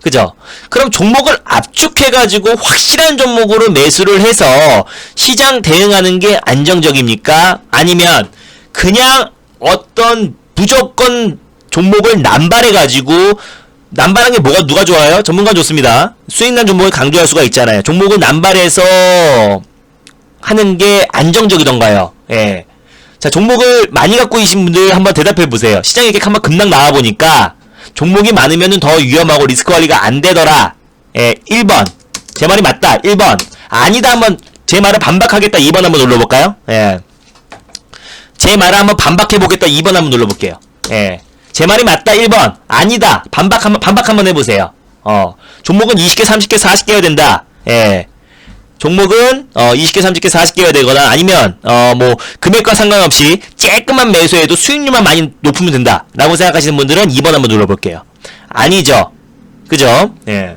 그죠? 그럼 종목을 압축해가지고 확실한 종목으로 매수를 해서 시장 대응하는 게 안정적입니까? 아니면 그냥 어떤 무조건 종목을 남발해가지고 남발한 게 누가 좋아요? 전문가 좋습니다. 수익난 종목을 강조할 수가 있잖아요. 종목을 남발해서 하는 게 안정적이던가요? 예. 자, 종목을 많이 갖고 계신 분들 한번 대답해 보세요. 시장에 이렇게 한번 급락 나와보니까 종목이 많으면 더 위험하고 리스크 관리가 안 되더라. 예, 1번. 제 말이 맞다. 1번. 아니다. 한번 제 말을 반박하겠다. 2번 한번 눌러볼까요? 예. 제 말을 한번 반박해보겠다. 2번 한번 눌러볼게요. 예. 제 말이 맞다. 1번. 아니다. 반박 한번 해보세요. 종목은 20개, 30개, 40개여야 된다. 예. 종목은 20개, 30개, 40개여야 되거나 아니면 뭐 금액과 상관없이 쬐끔만 매수해도 수익률만 많이 높으면 된다. 라고 생각하시는 분들은 2번 한번 눌러볼게요. 아니죠. 그죠? 예.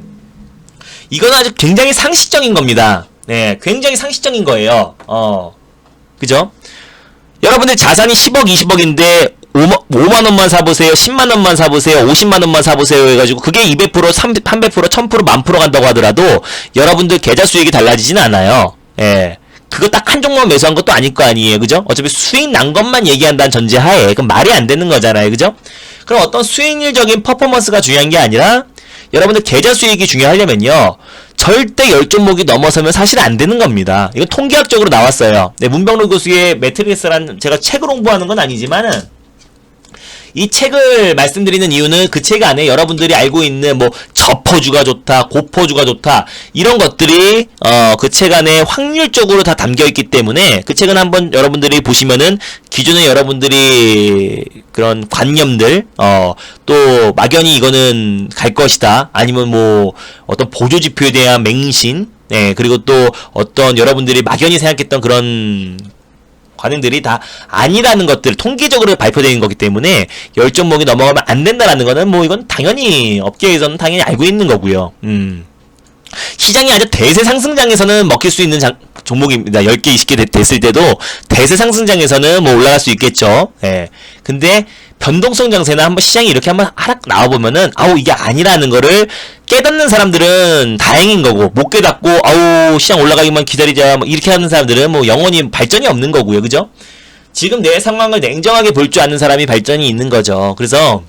이거는 아주 굉장히 상식적인 겁니다. 예. 굉장히 상식적인 거예요. 그죠? 여러분들 자산이 10억, 20억인데 5만원만 사보세요. 10만원만 사보세요. 50만원만 사보세요. 해가지고 그게 200%, 300%, 1000%, 10,000% 간다고 하더라도 여러분들 계좌 수익이 달라지진 않아요. 예. 그거 딱 한 종목만 매수한 것도 아닐 거 아니에요. 그죠? 어차피 수익 난 것만 얘기한다는 전제하에 그럼 말이 안 되는 거잖아요. 그죠? 그럼 어떤 수익률적인 퍼포먼스가 중요한 게 아니라 여러분들 계좌 수익이 중요하려면요. 절대 10종목이 넘어서면 사실 안 되는 겁니다. 이건 통계학적으로 나왔어요. 네, 문병로 교수의 매트릭스라는 제가 책을 홍보하는 건 아니지만은 이 책을 말씀드리는 이유는 그 책 안에 여러분들이 알고 있는 뭐 저퍼주가 좋다, 고퍼주가 좋다 이런 것들이 그 책 안에 확률적으로 다 담겨있기 때문에 그 책은 한번 여러분들이 보시면은 기존에 여러분들이 그런 관념들 또 막연히 이거는 갈 것이다 아니면 뭐 어떤 보조지표에 대한 맹신 그리고 또 어떤 여러분들이 막연히 생각했던 그런 관행들이 다 아니라는 것들 통계적으로 발표되는 거기 때문에 10종목이 넘어가면 안 된다라는 거는 뭐 이건 당연히 업계에서는 당연히 알고 있는 거고요. 시장이 아주 대세 상승장에서는 먹힐 수 있는 종목입니다. 10개, 20개 됐을 때도 대세 상승장에서는 뭐 올라갈 수 있겠죠. 예. 근데 변동성 장세나 한번 시장이 이렇게 한번 하락 나와보면은 아우 이게 아니라는 거를 깨닫는 사람들은 다행인 거고, 못 깨닫고 아우 시장 올라가기만 기다리자 뭐 이렇게 하는 사람들은 뭐 영원히 발전이 없는 거고요. 그죠? 지금 내 상황을 냉정하게 볼 줄 아는 사람이 발전이 있는 거죠. 그래서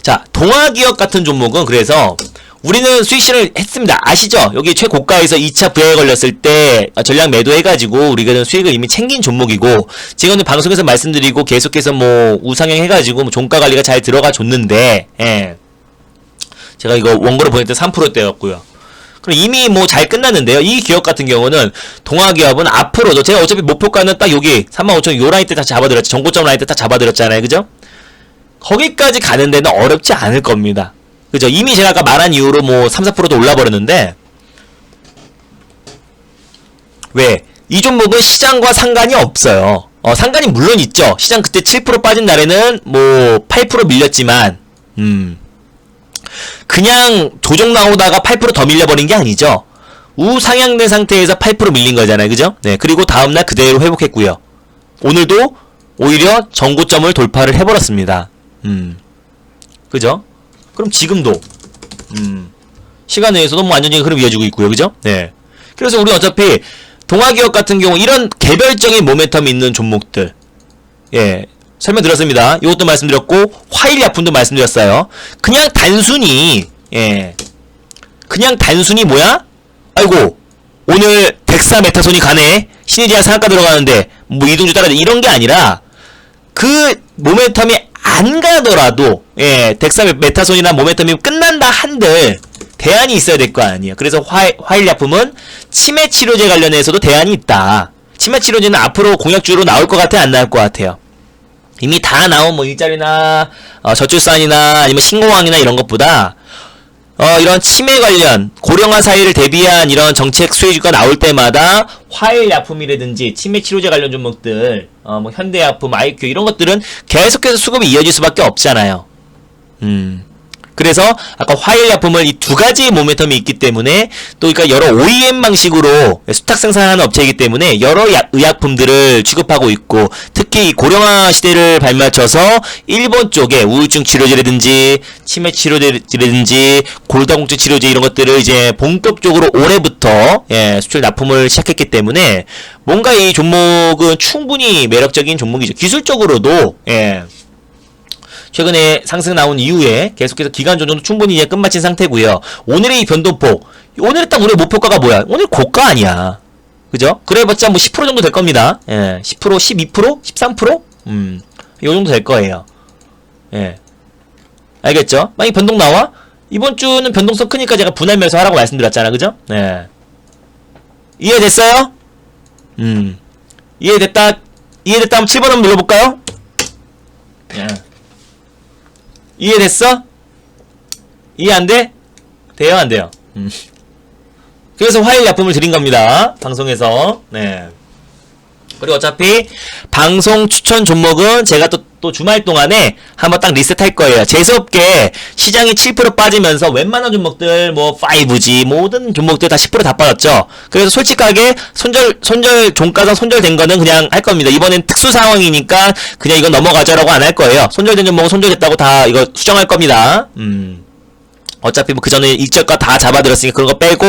자, 동아기업 같은 종목은 그래서 우리는 수익 실현을 했습니다. 아시죠? 여기 최고가에서 2차 부하에 걸렸을 때 전략 매도해가지고 우리가 수익을 이미 챙긴 종목이고, 지금은 방송에서 말씀드리고 계속해서 뭐 우상향 해가지고 뭐 종가 관리가 잘 들어가 줬는데, 예. 제가 이거 원고로 보낼 때 3%대였고요. 그럼 이미 뭐 잘 끝났는데요. 이 기업 같은 경우는 동아기업은 앞으로도 제가 어차피 목표가는 딱 여기 35,000 요 라인 때 다 잡아드렸죠. 정고점 라인 때 딱 잡아드렸잖아요. 그죠? 거기까지 가는 데는 어렵지 않을 겁니다. 그죠? 이미 제가 아까 말한 이후로 뭐 3, 4%도 올라버렸는데, 왜? 이 종목은 시장과 상관이 없어요. 상관이 물론 있죠. 시장 그때 7% 빠진 날에는 뭐 8% 밀렸지만, 그냥 조정 나오다가 8% 더 밀려버린 게 아니죠. 우상향된 상태에서 8% 밀린 거잖아요. 그죠? 네. 그리고 다음날 그대로 회복했고요. 오늘도 오히려 전고점을 돌파를 해버렸습니다. 그죠? 그럼 지금도 시간 내에서도 뭐 안정적인 흐름 이어지고 있고요. 그죠? 네. 그래서 우리 어차피 동아기업 같은 경우 이런 개별적인 모멘텀이 있는 종목들, 예, 설명드렸습니다. 이것도 말씀드렸고 화일약품도 말씀드렸어요. 그냥 단순히, 예, 그냥 단순히 뭐야? 아이고 오늘 덱사메타손이 가네, 신의지하 상한가 들어가는데 뭐 이동주 따라야 돼, 이런 게 아니라 그 모멘텀이 안 가더라도, 예, 덱사메타손이나 모멘텀이 끝난다 한들 대안이 있어야 될 거 아니에요. 그래서 화일약품은 치매치료제 관련해서도 대안이 있다. 치매치료제는 앞으로 공약주로 나올 것 같아요? 안 나올 것 같아요? 이미 다 나온 뭐 일자리나 저출산이나 아니면 신공항이나 이런 것보다 이런 치매 관련 고령화 사회를 대비한 이런 정책 수혜주가 나올 때마다 화일약품이라든지 치매 치료제 관련 종목들, 뭐 현대약품, 아이큐 이런 것들은 계속해서 수급이 이어질 수밖에 없잖아요. 그래서 아까 화일약품을 이 두 가지 모멘텀이 있기 때문에, 또 그러니까 여러 OEM 방식으로 수탁 생산하는 업체이기 때문에 여러 의약품들을 취급하고 있고, 특히 이 고령화 시대를 발맞춰서 일본 쪽에 우울증 치료제라든지 치매 치료제라든지 골다공증 치료제 이런 것들을 이제 본격적으로 올해부터, 예, 수출 납품을 시작했기 때문에 뭔가 이 종목은 충분히 매력적인 종목이죠. 기술적으로도, 예, 최근에 상승 나온 이후에 계속해서 기간 조정도 충분히 이제 끝마친 상태고요. 오늘의 이 변동폭, 오늘 딱 우리 목표가가 뭐야? 오늘 고가 아니야. 그죠? 그래봤자 뭐 10% 정도 될 겁니다. 예, 10%, 12%, 13%? 요 정도 될 거예요. 예. 알겠죠? 만약에 변동 나와? 이번 주는 변동성 크니까 제가 분할 매수하라고 말씀드렸잖아. 그죠? 예. 이해됐어요? 이해됐다 하면 7번 한번 눌러볼까요? 예. 이해됐어? 이해 안 돼? 돼요? 안 돼요? 그래서 화일약품을 드린 겁니다. 방송에서. 네. 그리고 어차피 방송 추천 종목은 제가 또 주말 동안에 한번 딱 리셋할 거예요. 재수없게 시장이 7% 빠지면서 웬만한 종목들 뭐 5G 모든 종목들 다 10% 다 빠졌죠. 그래서 솔직하게 손절 종가상 손절된 거는 그냥 할 겁니다. 이번엔 특수 상황이니까 그냥 이거 넘어가자라고 안 할 거예요. 손절된 종목은 손절됐다고 다 이거 수정할 겁니다. 어차피 뭐 그 전에 일절가 다 잡아들었으니까 그런 거 빼고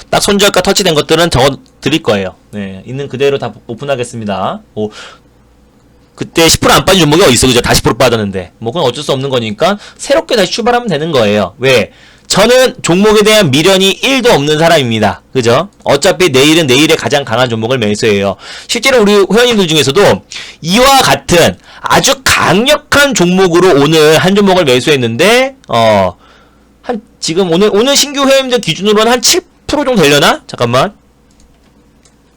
딱 손절가 터치된 것들은 적어 드릴 거예요. 네, 있는 그대로 다 오픈하겠습니다. 그때 10% 안 빠진 종목이 어딨어, 그죠? 다 10% 빠졌는데 뭐 그건 어쩔 수 없는 거니까 새롭게 다시 출발하면 되는 거예요. 왜? 저는 종목에 대한 미련이 1도 없는 사람입니다. 그죠? 어차피 내일은 내일의 가장 강한 종목을 매수해요. 실제로 우리 회원님들 중에서도 이와 같은 아주 강력한 종목으로 오늘 한 종목을 매수했는데 지금 오늘 신규 회원님들 기준으로는 한 7% 정도 되려나? 잠깐만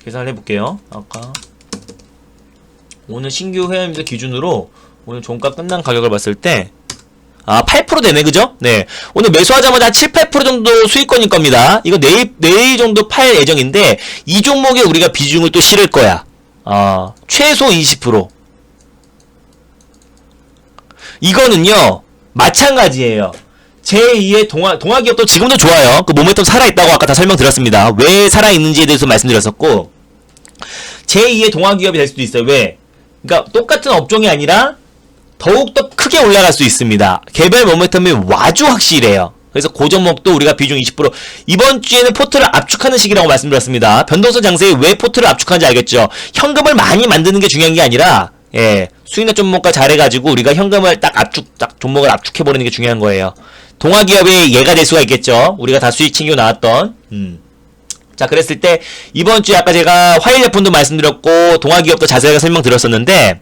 계산을 해볼게요. 아까 오늘 신규 회원님들 기준으로 오늘 종가 끝난 가격을 봤을 때 8% 되네, 그죠? 네. 오늘 매수하자마자 한 7, 8% 정도 수익권일 겁니다. 이거 내일 정도 팔 예정인데 이 종목에 우리가 비중을 또 실을 거야. 최소 20%. 이거는요, 마찬가지예요. 제2의 동아기업도 지금도 좋아요. 그 모멘텀 살아있다고 아까 다 설명드렸습니다. 왜 살아있는지에 대해서 말씀드렸었고, 제2의 동아기업이 될 수도 있어요. 왜? 그러니까 똑같은 업종이 아니라 더욱더 크게 올라갈 수 있습니다. 개별 모멘텀이 아주 확실해요. 그래서 그 종목도 우리가 비중 20%. 이번 주에는 포트를 압축하는 시기라고 말씀드렸습니다. 변동성 장세에 왜 포트를 압축하는지 알겠죠? 현금을 많이 만드는 게 중요한 게 아니라, 수익률 종목과 잘해가지고 우리가 현금을 딱 종목을 압축해버리는 게 중요한 거예요. 동아기업이 얘가 될 수가 있겠죠. 우리가 다 수익 챙겨 나왔던. 자, 그랬을 때 이번 주에 아까 제가 화일제품도 말씀드렸고 동아기업도 자세하게 설명드렸었는데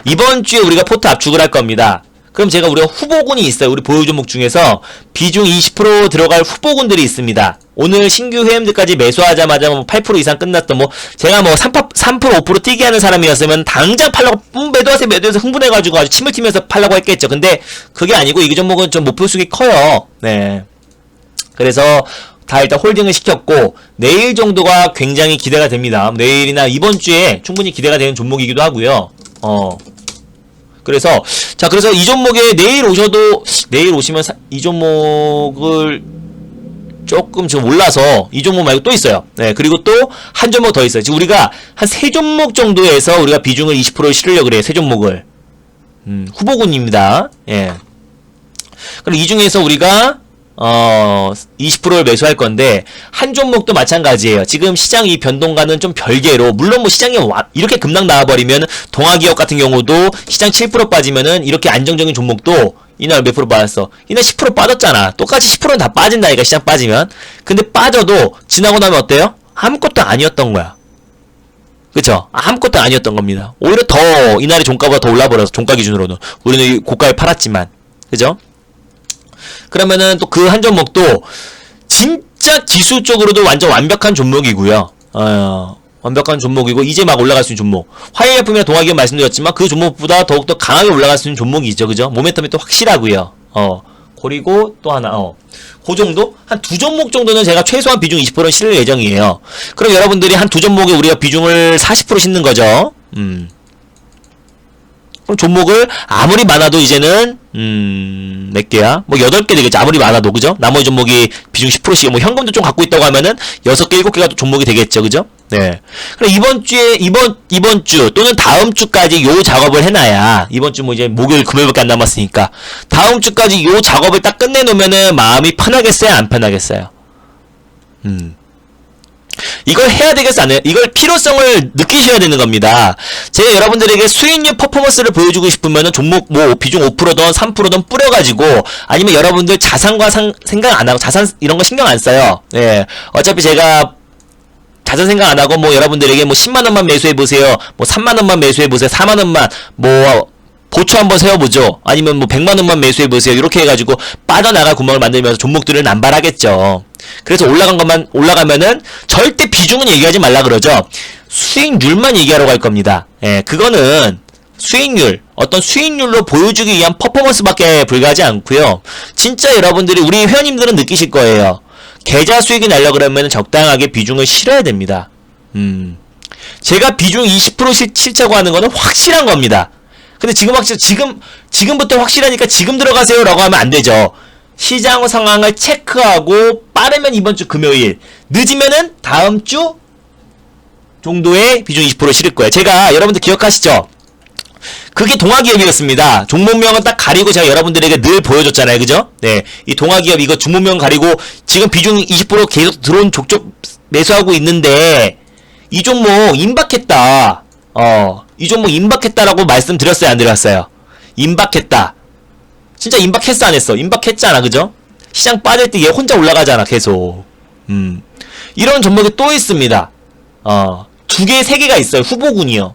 이번 주에 우리가 포트 압축을 할 겁니다. 그럼 우리가 후보군이 있어요. 우리 보유 종목 중에서 비중 20% 들어갈 후보군들이 있습니다. 오늘 신규 회원들까지 매수하자마자 8% 이상 끝났던 제가 3% 5% 뛰게 하는 사람이었으면 당장 팔라고 매도해서 흥분해가지고 아주 침을 튀면서 팔라고 했겠죠. 근데 그게 아니고 이 종목은 좀 목표 수익이 커요. 네. 그래서 다 일단 홀딩을 시켰고 내일 정도가 굉장히 기대가 됩니다. 내일이나 이번 주에 충분히 기대가 되는 종목이기도 하고요. 그래서 이 종목에 내일 오시면 이 종목을 조금 지금 올라서 이 종목 말고 또 있어요. 네, 그리고 또 한 종목 더 있어요. 지금 우리가 한 3종목 정도에서 우리가 비중을 20% 실으려고 그래요. 3종목을. 후보군입니다. 예. 그럼 이 중에서 우리가 20%를 매수할 건데 한 종목도 마찬가지예요. 지금 시장 이 변동과는 좀 별개로 물론 시장이 이렇게 급락 나와버리면 동아기업 같은 경우도 시장 7% 빠지면은 이렇게 안정적인 종목도 이날 몇 프로 빠졌어? 이날 10% 빠졌잖아. 똑같이 10%는 다 빠진다니까 시장 빠지면. 근데 빠져도 지나고 나면 어때요? 아무것도 아니었던 거야. 그쵸? 아무것도 아니었던 겁니다. 오히려 더 이날의 종가보다 더 올라버려서 종가 기준으로는 우리는 고가에 팔았지만 그죠? 그러면은 또 그 한 종목도 진짜 기술적으로도 완전 완벽한 종목이고요. 완벽한 종목이고 이제 막 올라갈 수 있는 종목. 화해제품이나 동아기업 말씀드렸지만 그 종목보다 더욱더 강하게 올라갈 수 있는 종목이죠. 그죠? 모멘텀이 또 확실하고요. 그리고 또 하나 그 정도? 한 두 종목 정도는 제가 최소한 비중 20% 실을 예정이에요. 그럼 여러분들이 한 두 종목에 우리가 비중을 40% 싣는 거죠. 그럼 종목을 아무리 많아도 이제는 몇 개야? 8개 되겠죠. 아무리 많아도 그죠? 나머지 종목이 비중 10%씩 현금도 좀 갖고 있다고 하면은 6개, 7개가 종목이 되겠죠. 그죠? 네. 그럼 이번 주 또는 다음 주까지 요 작업을 해놔야 이번 주 이제 목요일, 금요일밖에 안 남았으니까 다음 주까지 요 작업을 딱 끝내놓으면은 마음이 편하겠어요? 안 편하겠어요? 이걸 해야 되겠어 안 해요? 이걸 필요성을 느끼셔야 되는 겁니다. 제가 여러분들에게 수익률 퍼포먼스를 보여주고 싶으면은 종목 비중 5%든 3%든 뿌려가지고 아니면 여러분들 자산과 생각 안 하고 자산 이런 거 신경 안 써요. 예. 어차피 제가 자산 생각 안 하고 여러분들에게 10만 원만 매수해 보세요. 3만 원만 매수해 보세요. 4만 원만 보초 한번 세워보죠. 아니면 100만 원만 매수해 보세요. 이렇게 해가지고 빠져나갈 구멍을 만들면서 종목들을 남발하겠죠. 그래서 올라가면은 절대 비중은 얘기하지 말라 그러죠. 수익률만 얘기하러 갈 겁니다. 예, 그거는 어떤 수익률로 보여주기 위한 퍼포먼스밖에 불과하지 않고요. 진짜 여러분들이 우리 회원님들은 느끼실 거예요. 계좌 수익이 날려 그러면 적당하게 비중을 실어야 됩니다. 제가 비중 20% 실자고 하는 거는 확실한 겁니다. 근데 지금부터 확실하니까 지금 들어가세요 라고 하면 안 되죠. 시장 상황을 체크하고 빠르면 이번 주 금요일, 늦으면은 다음 주 정도의 비중 20% 실을 거예요. 제가 여러분들 기억하시죠? 그게 동아기업이었습니다. 종목명은 딱 가리고 제가 여러분들에게 늘 보여줬잖아요. 그죠? 네. 이 동아기업 이거 종목명 가리고 지금 비중 20% 계속 들어온 족족 매수하고 있는데 이 종목 임박했다. 이 종목 임박했다라고 말씀드렸어요? 안 드렸어요? 임박했다. 진짜 임박했어? 안 했어? 임박했잖아. 그죠? 시장 빠질 때 얘 혼자 올라가잖아. 계속. 이런 종목이 또 있습니다. 2개, 3개가 있어요. 후보군이요.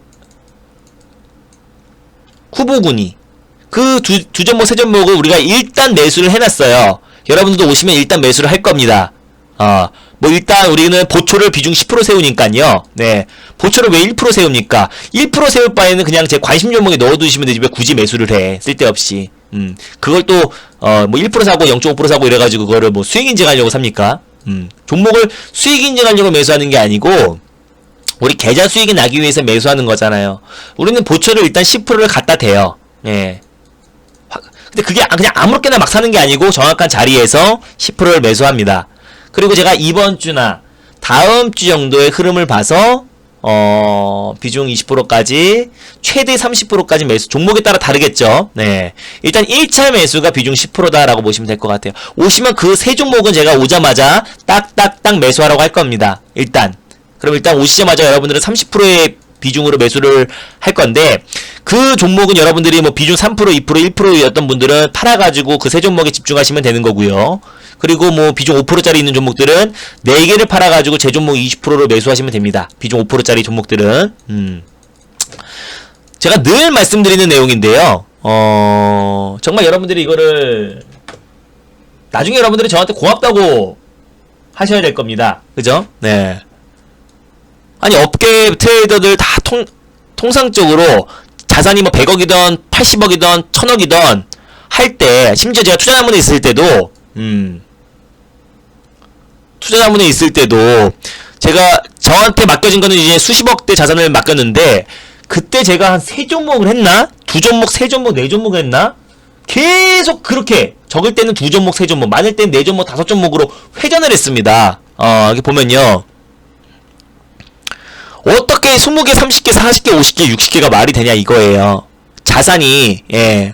후보군이. 그 두 종목, 세 종목을 우리가 일단 매수를 해놨어요. 여러분들도 오시면 일단 매수를 할 겁니다. 일단 우리는 보초를 비중 10% 세우니까요. 네. 보초를 왜 1% 세웁니까? 1% 세울 바에는 그냥 제 관심 종목에 넣어두시면 되지 왜 굳이 매수를 해. 쓸데없이. 그걸 또, 1% 사고 0.5% 사고 이래가지고 그거를 수익 인증하려고 삽니까? 종목을 수익 인증하려고 매수하는 게 아니고, 우리 계좌 수익이 나기 위해서 매수하는 거잖아요. 우리는 보초를 일단 10%를 갖다 대요. 예. 근데 그게 그냥 아무렇게나 막 사는 게 아니고 정확한 자리에서 10%를 매수합니다. 그리고 제가 이번 주나 다음 주 정도의 흐름을 봐서 비중 20%까지 최대 30%까지 매수, 종목에 따라 다르겠죠. 네. 일단 1차 매수가 비중 10%다라고 보시면 될 것 같아요. 오시면 그 세 종목은 제가 오자마자 딱딱딱 매수하라고 할 겁니다. 일단. 그럼 일단 오시자마자 여러분들은 30%의 비중으로 매수를 할 건데, 그 종목은 여러분들이 뭐 비중 3%, 2%, 1%였던 분들은 팔아가지고 그 세 종목에 집중하시면 되는 거고요. 그리고 뭐 비중 5%짜리 있는 종목들은 4개를 팔아가지고 제 종목 20%로 매수하시면 됩니다. 비중 5%짜리 종목들은. 제가 늘 말씀드리는 내용인데요. 정말 여러분들이 이거를 나중에 여러분들이 저한테 고맙다고 하셔야 될 겁니다. 그죠? 네. 아니, 업계 트레이더들 다 통상적으로 자산이 뭐 100억이든 80억이든 1000억이든 할 때, 심지어 제가 투자자문에 있을 때도 투자자문에 있을 때도 제가 저한테 맡겨진 거는 이제 수십억대 자산을 맡겼는데, 그때 제가 한 3종목을 했나? 2종목, 3종목, 4종목 했나? 계속 그렇게 적을 때는 2종목, 3종목, 많을 때는 4종목, 5종목으로 회전을 했습니다. 여기 보면요, 어떻게 20개, 30개, 40개, 50개, 60개가 말이 되냐 이거예요. 자산이, 예.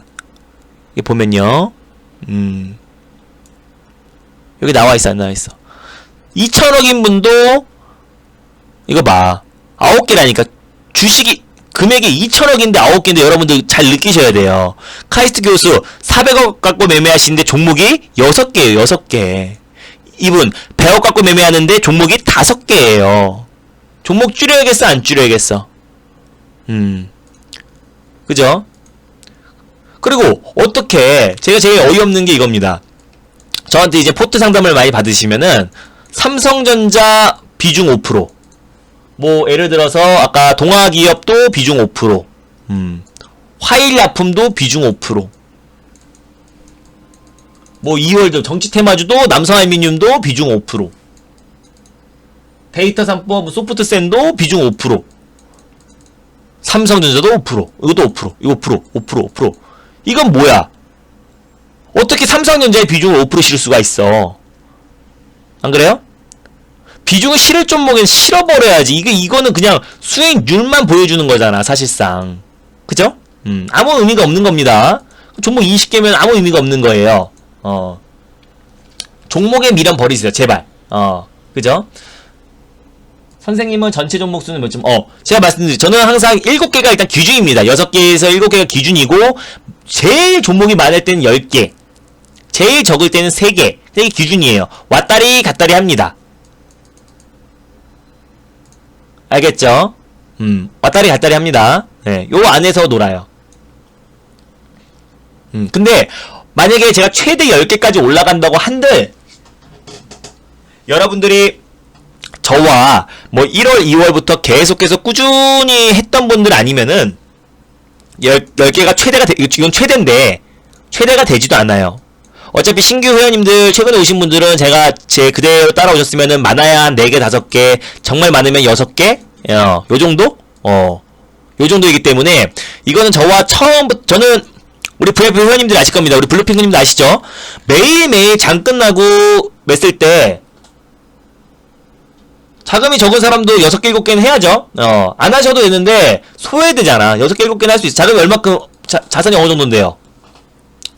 여기 보면요. 여기 나와있어, 안 나와있어. 2천억인 분도, 이거 봐. 9개라니까. 주식이, 금액이 2천억인데 9개인데 여러분들 잘 느끼셔야 돼요. 카이스트 교수 400억 갖고 매매하시는데 종목이 6개예요, 6개. 이분 100억 갖고 매매하는데 종목이 5개예요. 종목 줄여야겠어, 안 줄여야겠어? 그죠? 그리고 어떻게, 제가 제일 어이없는 게 이겁니다. 저한테 이제 포트 상담을 많이 받으시면은 삼성전자 비중 5%, 뭐 예를 들어서 아까 동아기업도 비중 5%, 화일약품도 비중 5%, 뭐 2월도 정치테마주도 남성알미늄도 비중 5%, 데이터3법 소프트센도 비중 5%, 삼성전자도 5%, 이것도 5%, 이거 5%. 이건 뭐야? 어떻게 삼성전자의 비중을 5% 실을 수가 있어? 안 그래요? 비중을 실을 종목엔 실어버려야지. 이거는 그냥 수익률만 보여주는 거잖아, 사실상. 그죠? 아무 의미가 없는 겁니다. 종목 20개면 아무 의미가 없는 거예요. 종목의 미련 버리세요, 제발. 그죠? 선생님은 전체 종목 수는 몇 점? 제가 말씀드린, 저는 항상 7개가 일단 기준입니다. 6개에서 7개가 기준이고, 제일 종목이 많을 때는 10개, 제일 적을 때는 3개. 이게 기준이에요. 왔다리 갔다리 합니다. 알겠죠? 왔다리 갔다리 합니다. 네, 요 안에서 놀아요. 근데, 만약에 제가 최대 10개까지 올라간다고 한들, 여러분들이 저와 뭐 1월, 2월부터 계속해서 꾸준히 했던 분들 아니면은 10개가 최대가 이건 최대인데 최대가 되지도 않아요. 어차피 신규 회원님들 최근에 오신 분들은 제가 제 그대로 따라오셨으면은 많아야 한 4개, 5개, 정말 많으면 6개? 요 정도? 요 정도이기 때문에 이거는 저와 처음부터, 저는 우리 VIP 회원님들 아실 겁니다. 우리 블루핑크님도 아시죠? 매일매일 장 끝나고 맸을 때 자금이 적은 사람도 6개, 7개는 해야죠. 안 하셔도 되는데, 소외되잖아. 6개, 7개는 할 수 있어. 자금이 얼마큼, 자산이 어느 정도인데요?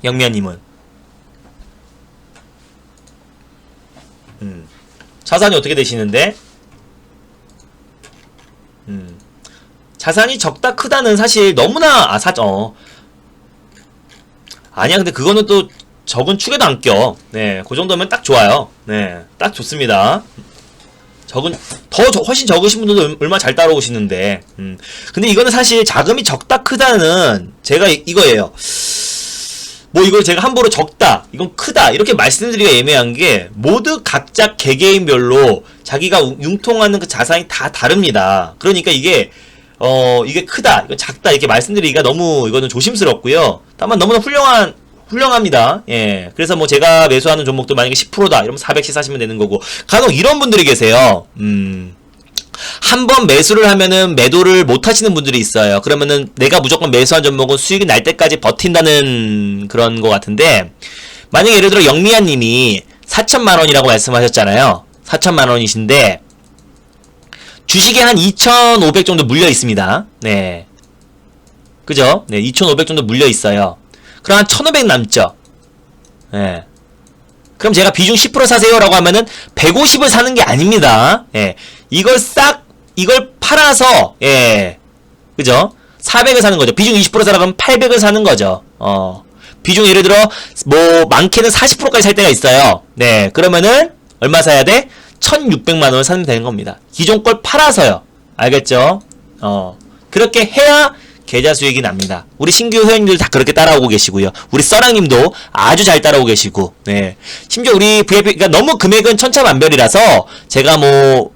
영미아님은. 자산이 어떻게 되시는데? 자산이 적다, 크다는 사실 너무나, 아니야, 근데 그거는 또 적은 축에도 안 껴. 네, 그 정도면 딱 좋아요. 네, 딱 좋습니다. 훨씬 적으신 분들도 얼마나 잘 따라오시는데. 근데 이거는 사실 자금이 적다 크다는 제가 이거예요. 뭐 이걸 제가 함부로 적다, 이건 크다 이렇게 말씀드리기가 애매한 게, 모두 각자 개개인별로 자기가 융통하는 그 자산이 다 다릅니다. 그러니까 이게 크다, 이거 작다 이렇게 말씀드리기가 너무, 이거는 조심스럽고요. 다만 너무나 훌륭합니다. 예. 그래서 뭐 제가 매수하는 종목도 만약에 10%다 이러면 400씩 사시면 되는 거고, 간혹 이런 분들이 계세요. 한 번 매수를 하면은 매도를 못 하시는 분들이 있어요. 그러면은 내가 무조건 매수한 종목은 수익이 날 때까지 버틴다는 그런 것 같은데, 만약에 예를 들어 영미안 님이 4천만 원이라고 말씀하셨잖아요. 4천만 원이신데 주식에 한 2,500 정도 물려 있습니다. 네. 그죠? 네, 2,500 정도 물려 있어요. 그럼 한 1,500 남죠. 네. 그럼 제가 비중 10% 사세요라고 하면은 150을 사는 게 아닙니다. 예. 이걸 팔아서, 예. 그죠? 400을 사는 거죠. 비중 20% 사라고 하면 800을 사는 거죠. 비중 예를 들어, 뭐, 많게는 40%까지 살 때가 있어요. 네. 그러면은, 얼마 사야 돼? 1,600만 원을 사면 되는 겁니다. 기존 걸 팔아서요. 알겠죠? 그렇게 해야 계좌 수익이 납니다. 우리 신규 회원님들 다 그렇게 따라오고 계시고요. 우리 써랑님도 아주 잘 따라오고 계시고, 네. 심지어 우리 VIP, 그러니까 너무 금액은 천차만별이라서, 제가 뭐,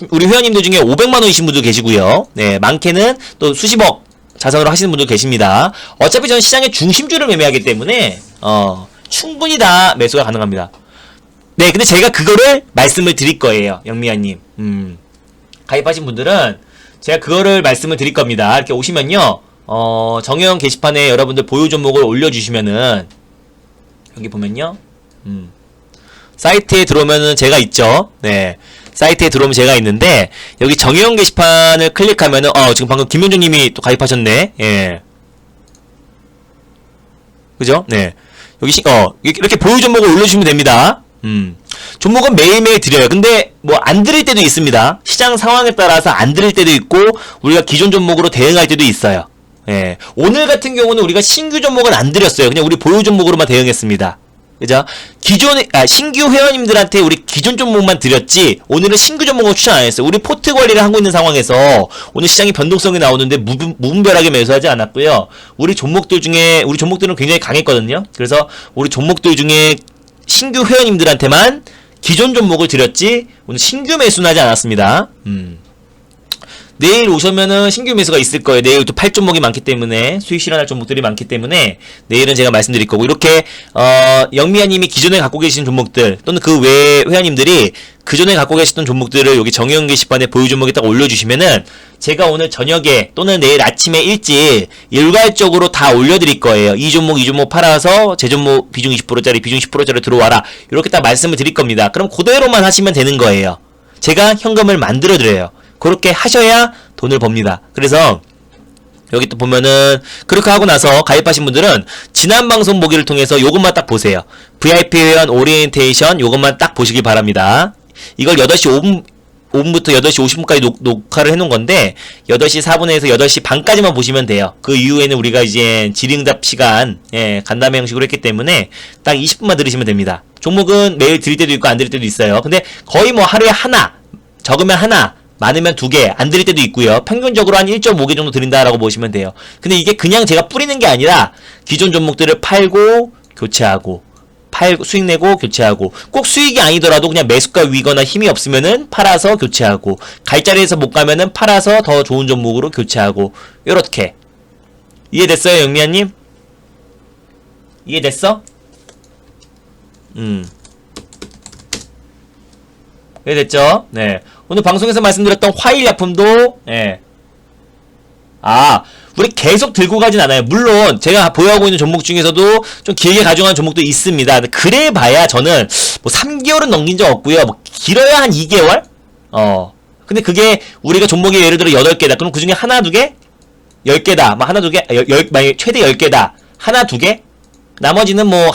우리 회원님들 중에 500만 원이신 분도 계시고요. 네. 많게는 또 수십억 자산으로 하시는 분도 계십니다. 어차피 저는 시장의 중심주를 매매하기 때문에, 충분히 다 매수가 가능합니다. 네, 근데 제가 그거를 말씀을 드릴 거예요. 영미아님. 가입하신 분들은 제가 그거를 말씀을 드릴 겁니다. 이렇게 오시면요, 정형 게시판에 여러분들 보유 종목을 올려주시면은, 여기 보면요, 사이트에 들어오면은 제가 있죠. 네. 사이트에 들어오면 제가 있는데, 여기 정형 게시판을 클릭하면은, 지금 방금 김현종 님이 또 가입하셨네. 예. 그죠? 네. 여기, 이렇게 보유 종목을 올려주시면 됩니다. 종목은 매일매일 드려요. 근데 뭐 안 드릴 때도 있습니다. 시장 상황에 따라서 안 드릴 때도 있고 우리가 기존 종목으로 대응할 때도 있어요. 예. 오늘 같은 경우는 우리가 신규 종목은 안 드렸어요. 그냥 우리 보유 종목으로만 대응했습니다. 그죠? 신규 회원님들한테 우리 기존 종목만 드렸지 오늘은 신규 종목을 추천 안 했어요. 우리 포트 관리를 하고 있는 상황에서 오늘 시장이 변동성이 나오는데 무분별하게 매수하지 않았고요. 우리 종목들은 굉장히 강했거든요. 그래서 우리 종목들 중에 신규 회원님들한테만 기존 종목을 드렸지 오늘 신규 매수는 하지 않았습니다. 내일 오시면은 신규 매수가 있을 거예요. 내일 또 팔 종목이 많기 때문에 수익 실현할 종목들이 많기 때문에 내일은 제가 말씀드릴 거고, 이렇게 영미아님이 기존에 갖고 계신 종목들 또는 그 외 회원님들이 그전에 갖고 계셨던 종목들을 여기 정형 게시판에 보유 종목에 딱 올려주시면은 제가 오늘 저녁에 또는 내일 아침에 일찍 일괄적으로 다 올려드릴 거예요. 이 종목 팔아서 제 종목 비중 20%짜리 비중 10%짜리 들어와라, 이렇게 딱 말씀을 드릴 겁니다. 그럼 그대로만 하시면 되는 거예요. 제가 현금을 만들어 드려요. 그렇게 하셔야 돈을 법니다. 그래서 여기 또 보면은 그렇게 하고 나서 가입하신 분들은 지난 방송 보기를 통해서 요것만 딱 보세요. VIP 회원 오리엔테이션 요것만 딱 보시기 바랍니다. 이걸 8시 5분부터 8시 50분까지 녹화를 해놓은 건데 8시 4분에서 8시 반까지만 보시면 돼요. 그 이후에는 우리가 이제 질의응답 시간 간담회 형식으로 했기 때문에 딱 20분만 들으시면 됩니다. 종목은 매일 드릴 때도 있고 안 드릴 때도 있어요. 근데 거의 뭐 하루에 하나, 적으면 하나, 많으면 2개, 안 드릴 때도 있고요. 평균적으로 한 1.5개 정도 드린다라고 보시면 돼요. 근데 이게 그냥 제가 뿌리는 게 아니라 기존 종목들을 팔고 교체하고, 수익 내고 교체하고, 꼭 수익이 아니더라도 그냥 매수가 위거나 힘이 없으면은 팔아서 교체하고, 갈 자리에서 못 가면은 팔아서 더 좋은 종목으로 교체하고, 요렇게. 이해됐어요, 영미아님? 이해됐어? 이해됐죠? 네. 오늘 방송에서 말씀드렸던 화일약품도, 우리 계속 들고 가진 않아요. 물론, 제가 보유하고 있는 종목 중에서도 좀 길게 가져가는 종목도 있습니다. 그래 봐야 저는, 뭐 3개월은 넘긴 적 없고요. 뭐 길어야 한 2개월? 근데 그게 우리가 종목이 예를 들어 8개다. 그럼 그 중에 하나, 2개? 10개다. 뭐 하나, 2개? 만약에 최대 10개다. 하나, 2개? 나머지는 뭐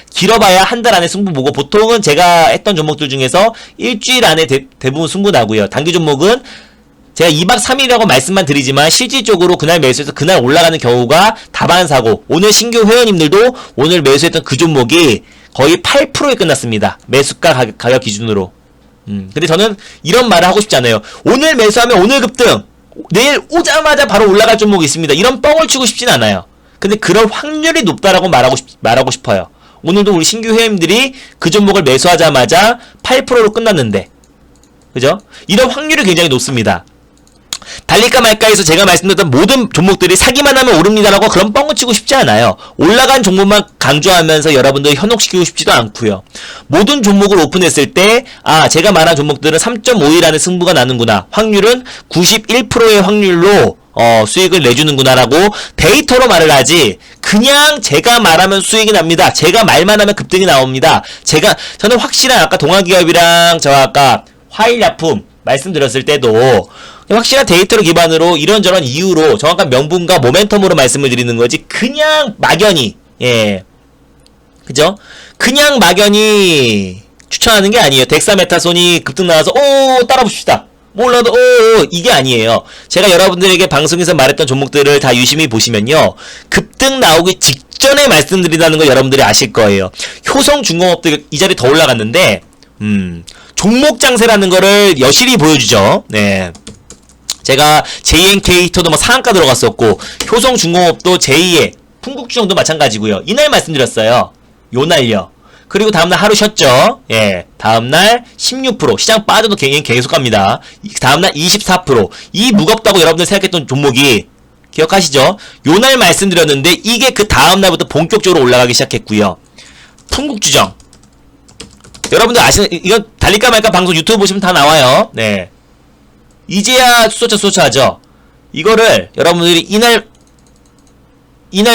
길어봐야 한 달 안에 승부 보고, 보통은 제가 했던 종목들 중에서 일주일 안에 대부분 승부 나고요. 단기 종목은 제가 2박 3일이라고 말씀만 드리지만 실질적으로 그날 매수해서 그날 올라가는 경우가 다반사고, 오늘 신규 회원님들도 오늘 매수했던 그 종목이 거의 8%에 끝났습니다. 매수가 가격 기준으로. 근데 저는 이런 말을 하고 싶지 않아요. 오늘 매수하면 오늘 급등, 내일 오자마자 바로 올라갈 종목이 있습니다. 이런 뻥을 치고 싶진 않아요. 근데 그럴 확률이 높다라고 말하고 싶어요. 오늘도 우리 신규 회원님들이 그 종목을 매수하자마자 8%로 끝났는데, 그죠? 이런 확률이 굉장히 높습니다. 달릴까 말까해서 제가 말씀드렸던 모든 종목들이 사기만 하면 오릅니다라고 그런 뻥을 치고 싶지 않아요. 올라간 종목만 강조하면서 여러분들 현혹시키고 싶지도 않고요. 모든 종목을 오픈했을 때 제가 말한 종목들은 3.5일 안에 승부가 나는구나. 확률은 91%의 확률로 수익을 내주는구나라고 데이터로 말을 하지 그냥 제가 말하면 수익이 납니다. 제가 말만 하면 급등이 나옵니다. 저는 확실한 아까 동아기업이랑 저 아까 화일약품 말씀드렸을 때도 확실한 데이터를 기반으로 이런저런 이유로 정확한 명분과 모멘텀으로 말씀을 드리는 거지 그냥 막연히 그죠? 그냥 막연히 추천하는 게 아니에요. 덱사메타손이 급등 나와서 따라봅시다. 몰라도 이게 아니에요. 제가 여러분들에게 방송에서 말했던 종목들을 다 유심히 보시면요. 급등 나오기 직전에 말씀드린다는 걸 여러분들이 아실 거예요. 효성중공업도 이 자리 더 올라갔는데 종목 장세라는 거를 여실히 보여주죠. 네. 제가 JNK토도 뭐 상한가 들어갔었고 효성중공업도 제2의 풍국주정도 마찬가지고요. 이날 말씀드렸어요. 요날요. 그리고 다음날 하루 쉬었죠. 다음날 16% 시장 빠져도 계속 갑니다. 다음날 24% 이 무겁다고 여러분들 생각했던 종목이 기억하시죠? 요날 말씀드렸는데 이게 그 다음날부터 본격적으로 올라가기 시작했고요. 풍국주정 여러분들 아시는 이건 달릴까 말까 방송 유튜브 보시면 다 나와요. 네. 이제야 수소차죠. 이거를 여러분들이 이날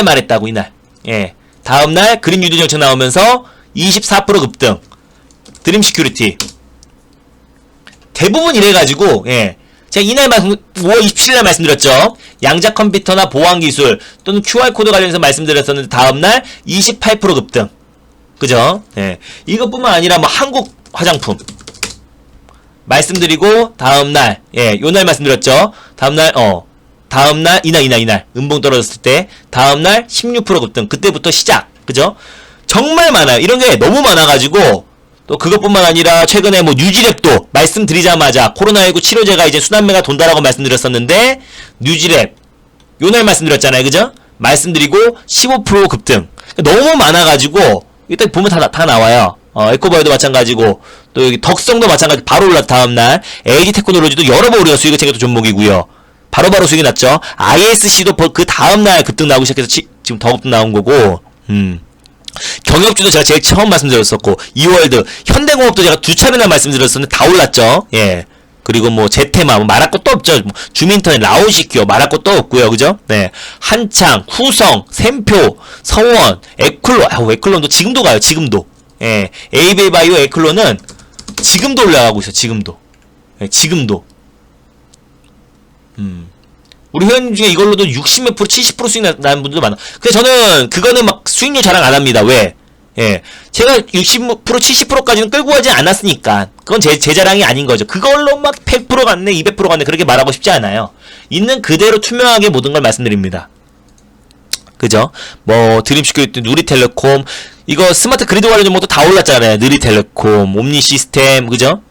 말했다고 이날. 다음날 그린 유도 정책 나오면서 24% 급등. 드림 시큐리티. 대부분 이래가지고 제가 이날 5월 27일날 말씀드렸죠. 양자 컴퓨터나 보안 기술 또는 QR코드 관련해서 말씀드렸었는데 다음날 28% 급등. 그죠? 이것뿐만 아니라 뭐 한국 화장품 말씀드리고 다음날 요날 말씀드렸죠. 다음날 이날 음봉 떨어졌을 때 다음날 16% 급등. 그때부터 시작. 그죠? 정말 많아요. 이런 게 너무 많아가지고 또 그것뿐만 아니라 최근에 뭐 뉴지랩도 말씀드리자마자 코로나19 치료제가 이제 순환매가 돈다라고 말씀드렸었는데 뉴지랩 요날 말씀드렸잖아요. 그죠? 말씀드리고 15% 급등. 너무 많아가지고 일단 보면 다 나와요. 에코바이오도 마찬가지고 또 여기 덕성도 마찬가지 바로 올랐 다음날 AD테크놀로지도 여러 번 우리가 수익을 챙겼던 종목이고요. 바로바로 수익이 났죠. ISC도 그 다음날 급등 나오기 시작해서 지금 더 급등 나온 거고 경협주도 제가 제일 처음 말씀드렸었고 이월드 현대공업도 제가 두 차례나 말씀드렸었는데 다 올랐죠. 그리고 뭐 제테마 말할 것도 없죠. 뭐 주민턴 라온시큐어 말할 것도 없고요. 그죠? 한창 후성 샘표 성원 에클론 에클론도 지금도 가요. 지금도 에이베바이오 에클론은 지금도 올라가고 있어. 지금도 지금도 우리 회원님 중에 이걸로도 60몇 프로 70% 수익 나는 분들도 많아. 근데 저는 그거는 막 수익률 자랑 안 합니다. 왜? 제가 60% 70%까지는 끌고 가지 않았으니까 그건 제 자랑이 아닌 거죠. 그걸로 막 100% 갔네 200% 갔네 그렇게 말하고 싶지 않아요. 있는 그대로 투명하게 모든 걸 말씀드립니다. 그죠? 뭐 드림시큐리티 누리텔레콤 이거 스마트 그리드 관련 종목도 다 올랐잖아요. 누리텔레콤 옴니시스템 그죠?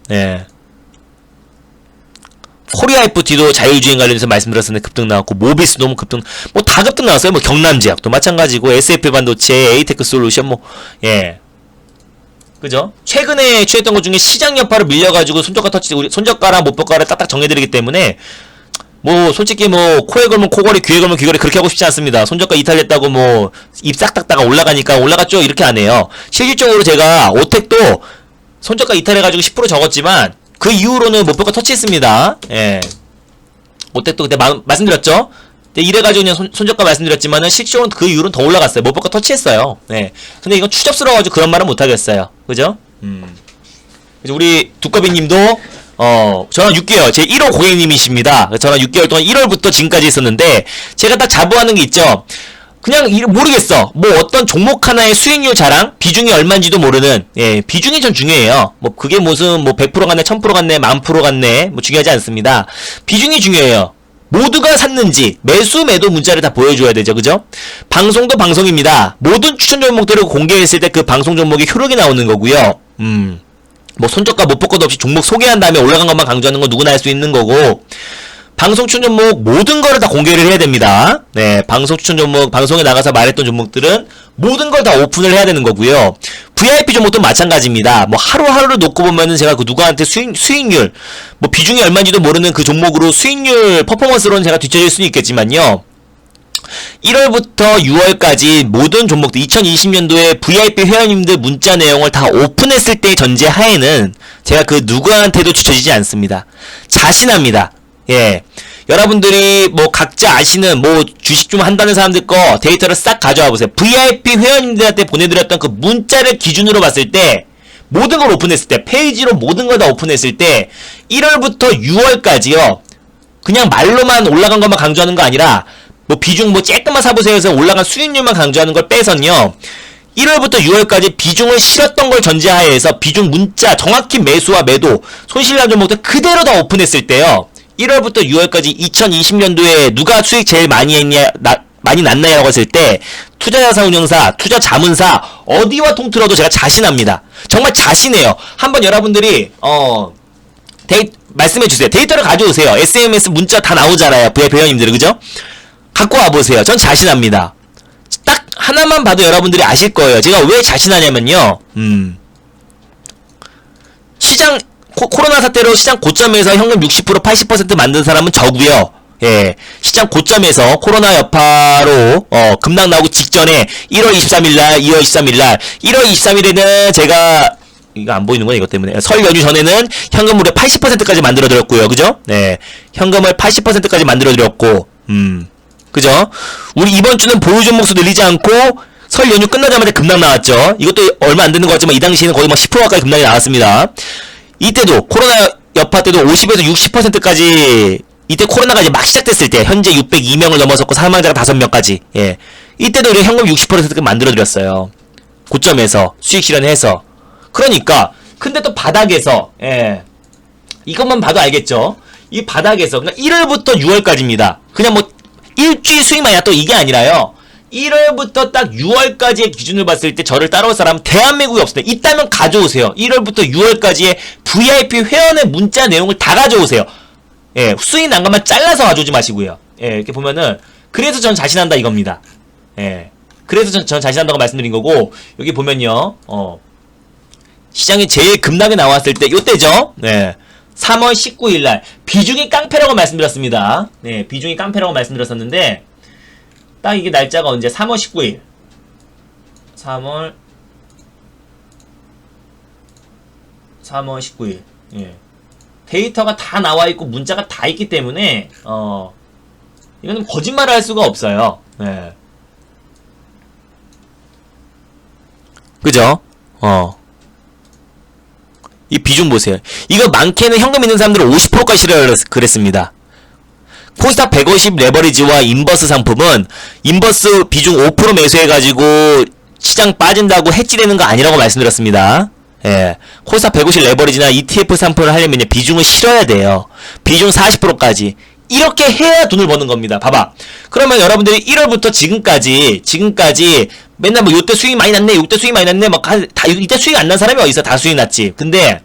코리아 FT도 자율주행 관련해서 말씀드렸었는데 급등 나왔고 모비스도 급등 뭐 다 급등 나왔어요. 뭐 경남제약도 마찬가지고 SF 반도체, 에이테크 솔루션 그죠? 최근에 취했던 것 중에 시장 여파를 밀려가지고 손저가 터치 우리 손저가랑 못저가를 딱딱 정해드리기 때문에 뭐 솔직히 뭐 코에 걸면 코걸이 귀에 걸면 귀걸이 그렇게 하고 싶지 않습니다. 손저가 이탈했다고 뭐 입 싹 닦다가 올라가니까 올라갔죠 이렇게 안 해요. 실질적으로 제가 오텍도 손저가 이탈해가지고 10% 적었지만 그 이후로는 못볼까 터치했습니다. 오텍도 그때 말씀드렸죠? 이래가지고 그냥 손저가 말씀드렸지만은 실질적으로 그 이후로는 더 올라갔어요. 못볼까 터치했어요. 근데 이건 추접스러워가지고 그런 말은 못하겠어요. 그죠? 그래서 우리 두꺼비님도 저랑 6개월 제 1호 고객님이십니다. 저랑 6개월 동안 1월부터 지금까지 있었는데 제가 딱 자부하는 게 있죠. 그냥 모르겠어. 뭐 어떤 종목 하나의 수익률 자랑 비중이 얼마인지도 모르는 비중이 전 중요해요. 뭐 그게 무슨 뭐 100% 갔네 1000% 갔네 10,000% 갔네 뭐 중요하지 않습니다. 비중이 중요해요. 모두가 샀는지 매수 매도 문자를 다 보여줘야 되죠. 그죠? 방송도 방송입니다. 모든 추천 종목들을 공개했을 때 그 방송 종목의 효력이 나오는 거고요. 뭐 손저가 못 볼 것도 없이 종목 소개한 다음에 올라간 것만 강조하는 건 누구나 할 수 있는 거고 방송 추천 종목 모든 거를 다 공개를 해야 됩니다. 방송 추천 종목 방송에 나가서 말했던 종목들은 모든 걸 다 오픈을 해야 되는 거고요. VIP 종목도 마찬가지입니다. 뭐 하루하루를 놓고 보면은 제가 그 누구한테 수익률, 뭐 비중이 얼마인지도 모르는 그 종목으로 수익률 퍼포먼스로는 제가 뒤처질 수는 있겠지만요. 1월부터 6월까지 모든 종목들 2020년도에 VIP 회원님들 문자 내용을 다 오픈했을 때 전제 하에는 제가 그 누구한테도 뒤처지지 않습니다. 자신합니다. 예. 여러분들이 뭐 각자 아시는 뭐 주식 좀 한다는 사람들 거 데이터를 싹 가져와 보세요. VIP 회원님들한테 보내드렸던 그 문자를 기준으로 봤을 때 모든 걸 오픈했을 때 페이지로 모든 걸 다 오픈했을 때 1월부터 6월까지요. 그냥 말로만 올라간 것만 강조하는 거 아니라 뭐 비중 뭐 쬐끔만 사보세요 해서 올라간 수익률만 강조하는 걸 빼선요. 1월부터 6월까지 비중을 실었던 걸 전제하에서 비중 문자 정확히 매수와 매도 손실난 종목들 그대로 다 오픈했을 때요. 1월부터 6월까지 2020년도에 누가 수익 제일 많이 했냐, 많이 났나요? 했을 때, 투자자산운용사, 투자자문사, 어디와 통틀어도 제가 자신합니다. 정말 자신해요. 한번 여러분들이, 말씀해주세요. 데이터를 가져오세요. SMS 문자 다 나오잖아요. VIP 회원님들은, 그죠? 갖고 와보세요. 전 자신합니다. 딱 하나만 봐도 여러분들이 아실 거예요. 제가 왜 자신하냐면요. 시장, 코로나 사태로 시장 고점에서 현금 60% 80% 만든 사람은 저고요. 예. 시장 고점에서 코로나 여파로 급락 나오기 직전에 1월 23일날 2월 23일날 1월 23일에는 제가 이거 안 보이는 거야 이것 때문에 설 연휴 전에는 현금 무려 80%까지 만들어 드렸고요. 그죠? 네. 현금을 80%까지 만들어 드렸고 그죠? 우리 이번 주는 보유 종목수 늘리지 않고 설 연휴 끝나자마자 급락 나왔죠. 이것도 얼마 안 되는 것 같지만 이 당시에는 거의 막 10% 가까이 급락이 나왔습니다. 이때도 코로나 여파 때도 50에서 60%까지 이때 코로나가 이제 막 시작됐을 때 현재 602명을 넘어섰고 사망자가 5명까지 예. 이때도 우리 현금 60%까지 만들어드렸어요. 고점에서 수익 실현해서 그러니까 근데 또 바닥에서 예. 이것만 봐도 알겠죠. 이 바닥에서 그러니까 1월부터 6월까지입니다. 그냥 뭐 일주일 수익만이 또 이게 아니라요. 1월부터 딱 6월까지의 기준을 봤을 때 저를 따라올 사람은 대한민국에 없습니다. 있다면 가져오세요. 1월부터 6월까지의 VIP 회원의 문자 내용을 다 가져오세요. 예, 수익 난 것만 잘라서 가져오지 마시고요. 예, 이렇게 보면은 그래서 전 자신한다 이겁니다. 예, 그래서 전 자신한다고 말씀드린 거고 여기 보면요. 시장이 제일 급락이 나왔을 때 요때죠. 네. 3월 19일날 비중이 깡패라고 말씀드렸습니다. 네, 비중이 깡패라고 말씀드렸었는데 딱 이게 날짜가 언제? 3월 19일. 3월 19일. 예. 데이터가 다 나와 있고 문자가 다 있기 때문에 이거는 거짓말을 할 수가 없어요. 예. 그죠? 이 비중 보세요. 이거 많게는 현금 있는 사람들은 50%까지 실어요 그랬습니다. 코스닥 150 레버리지와 인버스 상품은 인버스 비중 5% 매수해가지고 시장 빠진다고 해지되는 거 아니라고 말씀드렸습니다. 예. 코스닥 150 레버리지나 ETF 상품을 하려면 비중을 실어야 돼요. 비중 40%까지. 이렇게 해야 돈을 버는 겁니다. 봐봐. 그러면 여러분들이 1월부터 지금까지 맨날 뭐 요때 수익 많이 났네, 요때 수익 많이 났네, 막 다 이때 수익 안 난 사람이 어디 있어? 다 수익 났지. 근데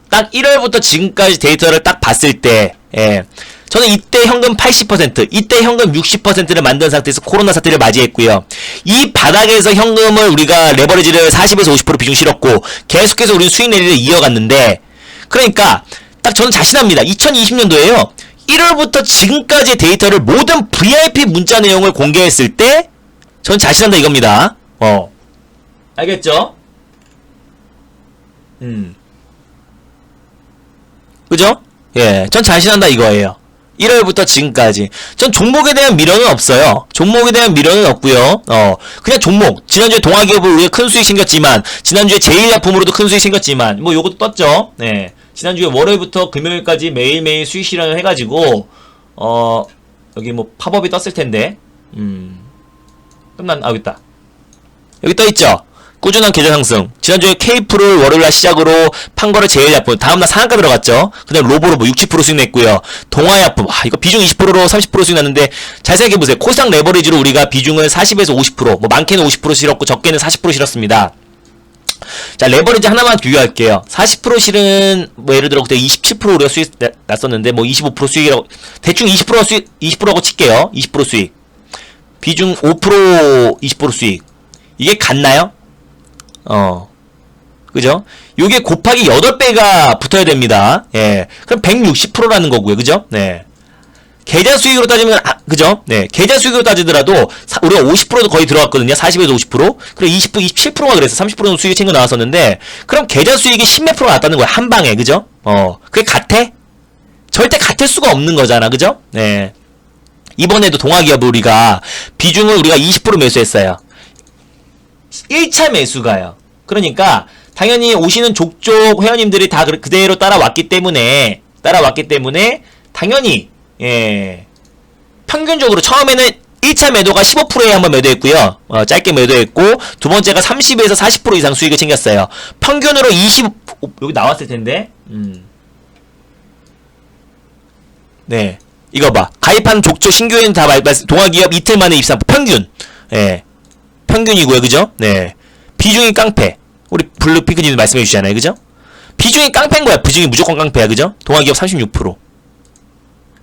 딱 1월부터 지금까지 데이터를 딱 봤을 때, 예. 저는 이때 현금 80%, 이때 현금 60%를 만든 상태에서 코로나 사태를 맞이했고요. 이 바닥에서 현금을 우리가 레버리지를 40에서 50% 비중 실었고 계속해서 우리는 수익 내리를 이어갔는데 그러니까 딱 저는 자신합니다. 2020년도에요. 1월부터 지금까지의 데이터를 모든 VIP 문자 내용을 공개했을 때 저는 자신한다 이겁니다. 알겠죠? 그죠? 예, 전 자신한다 이거예요. 1월부터 지금까지. 전 종목에 대한 미련은 없어요. 종목에 대한 미련은 없고요. 그냥 종목. 지난주에 동아기업을 우리가 큰 수익 생겼지만, 지난주에 제일약품으로도 큰 수익 생겼지만, 뭐 요것도 떴죠. 네. 지난주에 월요일부터 금요일까지 매일매일 수익 실현을 해가지고, 여기 뭐 팝업이 떴을 텐데, 여기 있다. 여기 떠있죠? 꾸준한 계좌 상승. 지난주에 K프를 월요일날 시작으로 판 거를 제일약품. 다음날 상한가 들어갔죠. 그 다음 로보로 뭐 60% 수익 냈고요. 동아약품. 이거 비중 20%로 30% 수익 났는데 잘 생각해보세요. 코스닥 레버리지로 우리가 비중을 40에서 50%, 뭐 많게는 50% 실었고 적게는 40% 실었습니다. 자, 레버리지 하나만 비교할게요. 40% 실은 뭐 예를 들어 그때 27% 우리가 수익 났었는데 뭐 25% 수익이라고 대충 20%가 수익 20%라고 칠게요. 20% 수익. 비중 5% 20% 수익. 이게 같나요? 그죠? 요게 곱하기 8배가 붙어야 됩니다. 예. 그럼 160%라는 거고요. 그죠? 네. 계좌 수익으로 따지면, 그죠? 네. 계좌 수익으로 따지더라도, 우리가 50%도 거의 들어갔거든요. 40에서 50%. 그리고 20%, 27%가 그래서 30%는 수익이 챙겨 나왔었는데, 그럼 계좌 수익이 10몇 프로가 났다는 거야. 한 방에. 그죠? 그게 같아? 절대 같을 수가 없는 거잖아. 그죠? 네. 이번에도 동아기업 우리가, 비중을 우리가 20% 매수했어요. 1차 매수가요. 그러니까, 당연히 오시는 족족 회원님들이 다 그대로 따라왔기 때문에, 당연히, 예. 평균적으로 처음에는 1차 매도가 15%에 한번 매도했고요. 짧게 매도했고, 두 번째가 30에서 40% 이상 수익을 챙겼어요. 평균으로 여기 나왔을 텐데, 네. 이거 봐. 가입한 족족 신규회원 다 동아기업 이틀 만에 입사. 평균. 예. 평균이고요. 그죠? 네. 비중이 깡패. 우리 블루핑크님도 말씀해 주시잖아요. 그죠? 비중이 깡패인 거야. 비중이 무조건 깡패야. 그죠? 동아기업 36%.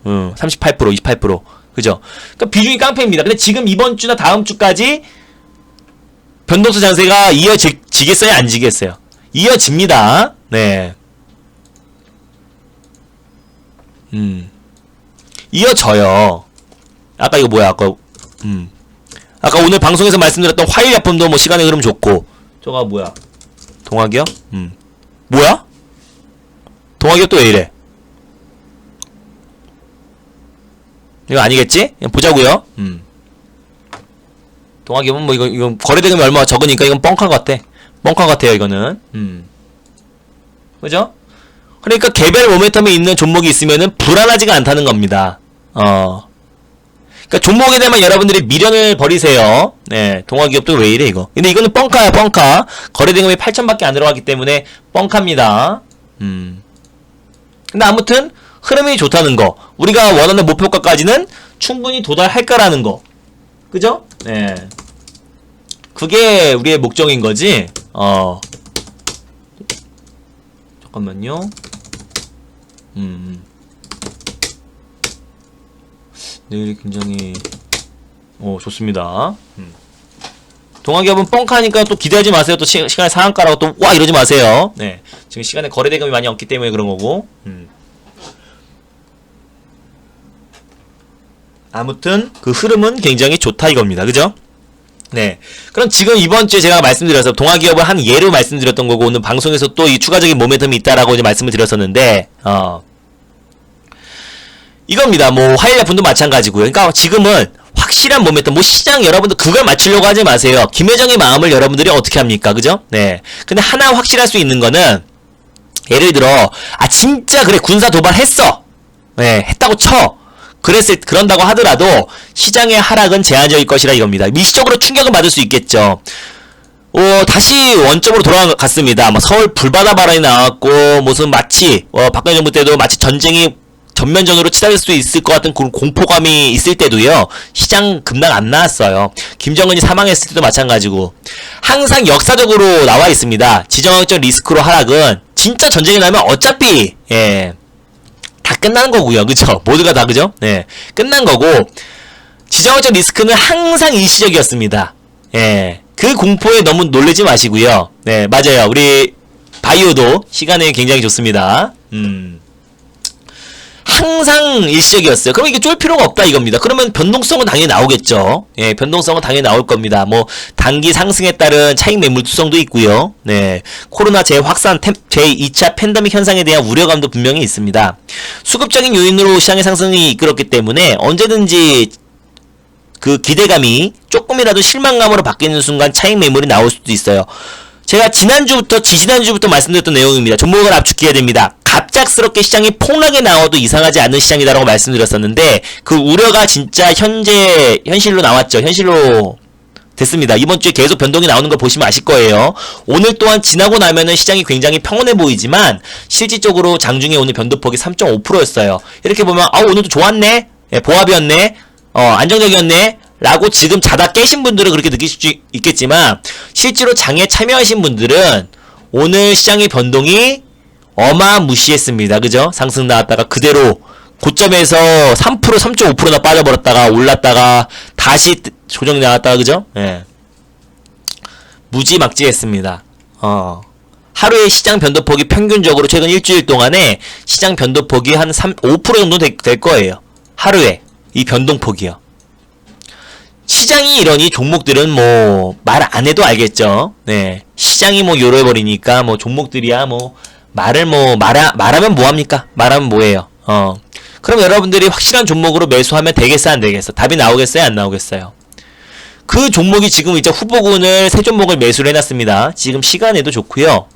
38%, 28%. 그죠? 그러니까 비중이 깡패입니다. 근데 지금 이번 주나 다음 주까지 변동수 장세가 이어지겠어요? 안 지겠어요? 이어집니다. 네. 이어져요. 아까 이거 뭐야? 아까 오늘 방송에서 말씀드렸던 화일약품도 뭐 시간의 흐름 좋고. 저거 뭐야? 동아기업? 뭐야? 동아기업 또 왜 이래? 이거 아니겠지? 그냥 보자고요. 동아기업은 뭐 이거 거래대금이 얼마나 적으니까 이건 뻥카 같아. 뻥카 같아요 이거는. 그죠? 그러니까 개별 모멘텀이 있는 종목이 있으면은 불안하지가 않다는 겁니다. 그러니까 종목에 대한 여러분들이 미련을 버리세요. 네, 동아기업도 왜 이래 이거. 근데 이거는 뻥카야 뻥카. 거래대금이 8천밖에 안 들어가기 때문에 뻥카입니다. 근데 아무튼 흐름이 좋다는 거. 우리가 원하는 목표가까지는 충분히 도달할 거라는 거. 그죠? 네. 그게 우리의 목적인 거지. 잠깐만요. 내일이 굉장히 좋습니다. 동아기업은 뻥카니까 또 기대하지 마세요. 또 시간에 상한가라고 또 와 이러지 마세요. 네. 지금 시간에 거래대금이 많이 없기 때문에 그런 거고. 아무튼 그 흐름은 굉장히 좋다 이겁니다. 그죠? 네. 그럼 지금 이번 주에 제가 말씀드려서 동아기업을 한 예로 말씀드렸던 거고 오늘 방송에서 또 이 추가적인 모멘텀이 있다라고 이제 말씀을 드렸었는데 이겁니다. 뭐 화일약품도 마찬가지고요. 그러니까 지금은 확실한 모멘텀, 뭐 시장 여러분들 그걸 맞추려고 하지 마세요. 김혜정의 마음을 여러분들이 어떻게 합니까? 그죠? 네. 근데 하나 확실할 수 있는 거는 예를 들어 진짜 그래 군사 도발했어. 네, 했다고 쳐. 그런다고 하더라도 시장의 하락은 제한적일 것이라 이겁니다. 미시적으로 충격은 받을 수 있겠죠. 다시 원점으로 돌아갔습니다. 뭐 서울 불바다 발언이 나왔고 무슨 마치 박근혜 정부 때도 마치 전쟁이 전면전으로 치달을 수 있을 것 같은 그런 공포감이 있을 때도요. 시장 급락 안 나왔어요. 김정은이 사망했을 때도 마찬가지고 항상 역사적으로 나와 있습니다. 지정학적 리스크로 하락은 진짜 전쟁이 나면 어차피 다 끝나는 거고요. 그죠? 모두가 다 그죠? 네. 끝난 거고 지정학적 리스크는 항상 일시적이었습니다. 그 공포에 너무 놀라지 마시고요. 네, 맞아요. 우리 바이오도 시간이 굉장히 좋습니다. 항상 일시적이었어요. 그럼 이게 쫄 필요가 없다 이겁니다. 그러면 변동성은 당연히 나오겠죠. 변동성은 당연히 나올 겁니다. 뭐 단기 상승에 따른 차익 매물 투성도 있고요. 네, 코로나 재확산 제2차 팬데믹 현상에 대한 우려감도 분명히 있습니다. 수급적인 요인으로 시장의 상승이 이끌었기 때문에 언제든지 그 기대감이 조금이라도 실망감으로 바뀌는 순간 차익 매물이 나올 수도 있어요. 제가 지지난주부터 말씀드렸던 내용입니다. 종목을 압축해야 됩니다. 갑작스럽게 시장이 폭락에 나와도 이상하지 않은 시장이다라고 말씀드렸었는데 그 우려가 진짜 현실로 나왔죠. 현실로 됐습니다. 이번 주에 계속 변동이 나오는 걸 보시면 아실 거예요. 오늘 또한 지나고 나면은 시장이 굉장히 평온해 보이지만 실질적으로 장중에 오늘 변동폭이 3.5%였어요. 이렇게 보면 오늘도 좋았네. 보합이었네. 안정적이었네. 라고 지금 자다 깨신 분들은 그렇게 느낄 수 있겠지만 실제로 장에 참여하신 분들은 오늘 시장의 변동이 어마무시했습니다. 그죠? 상승 나왔다가 그대로 고점에서 3%, 3.5%나 빠져버렸다가 올랐다가 다시 조정이 나왔다가 그죠? 무지막지했습니다. 하루에 시장 변동폭이 평균적으로 최근 일주일 동안에 시장 변동폭이 한 5% 정도 될 거예요. 하루에 이 변동폭이요. 시장이 이러니 종목들은 뭐 말 안 해도 알겠죠. 네, 시장이 뭐 요래버리니까 뭐 종목들이야 뭐 말하면 뭐 합니까? 말하면 뭐해요? 그럼 여러분들이 확실한 종목으로 매수하면 되겠어 안 되겠어? 답이 나오겠어요 안 나오겠어요? 그 종목이 지금 이제 후보군을 세 종목을 매수를 해놨습니다. 지금 시간에도 좋고요.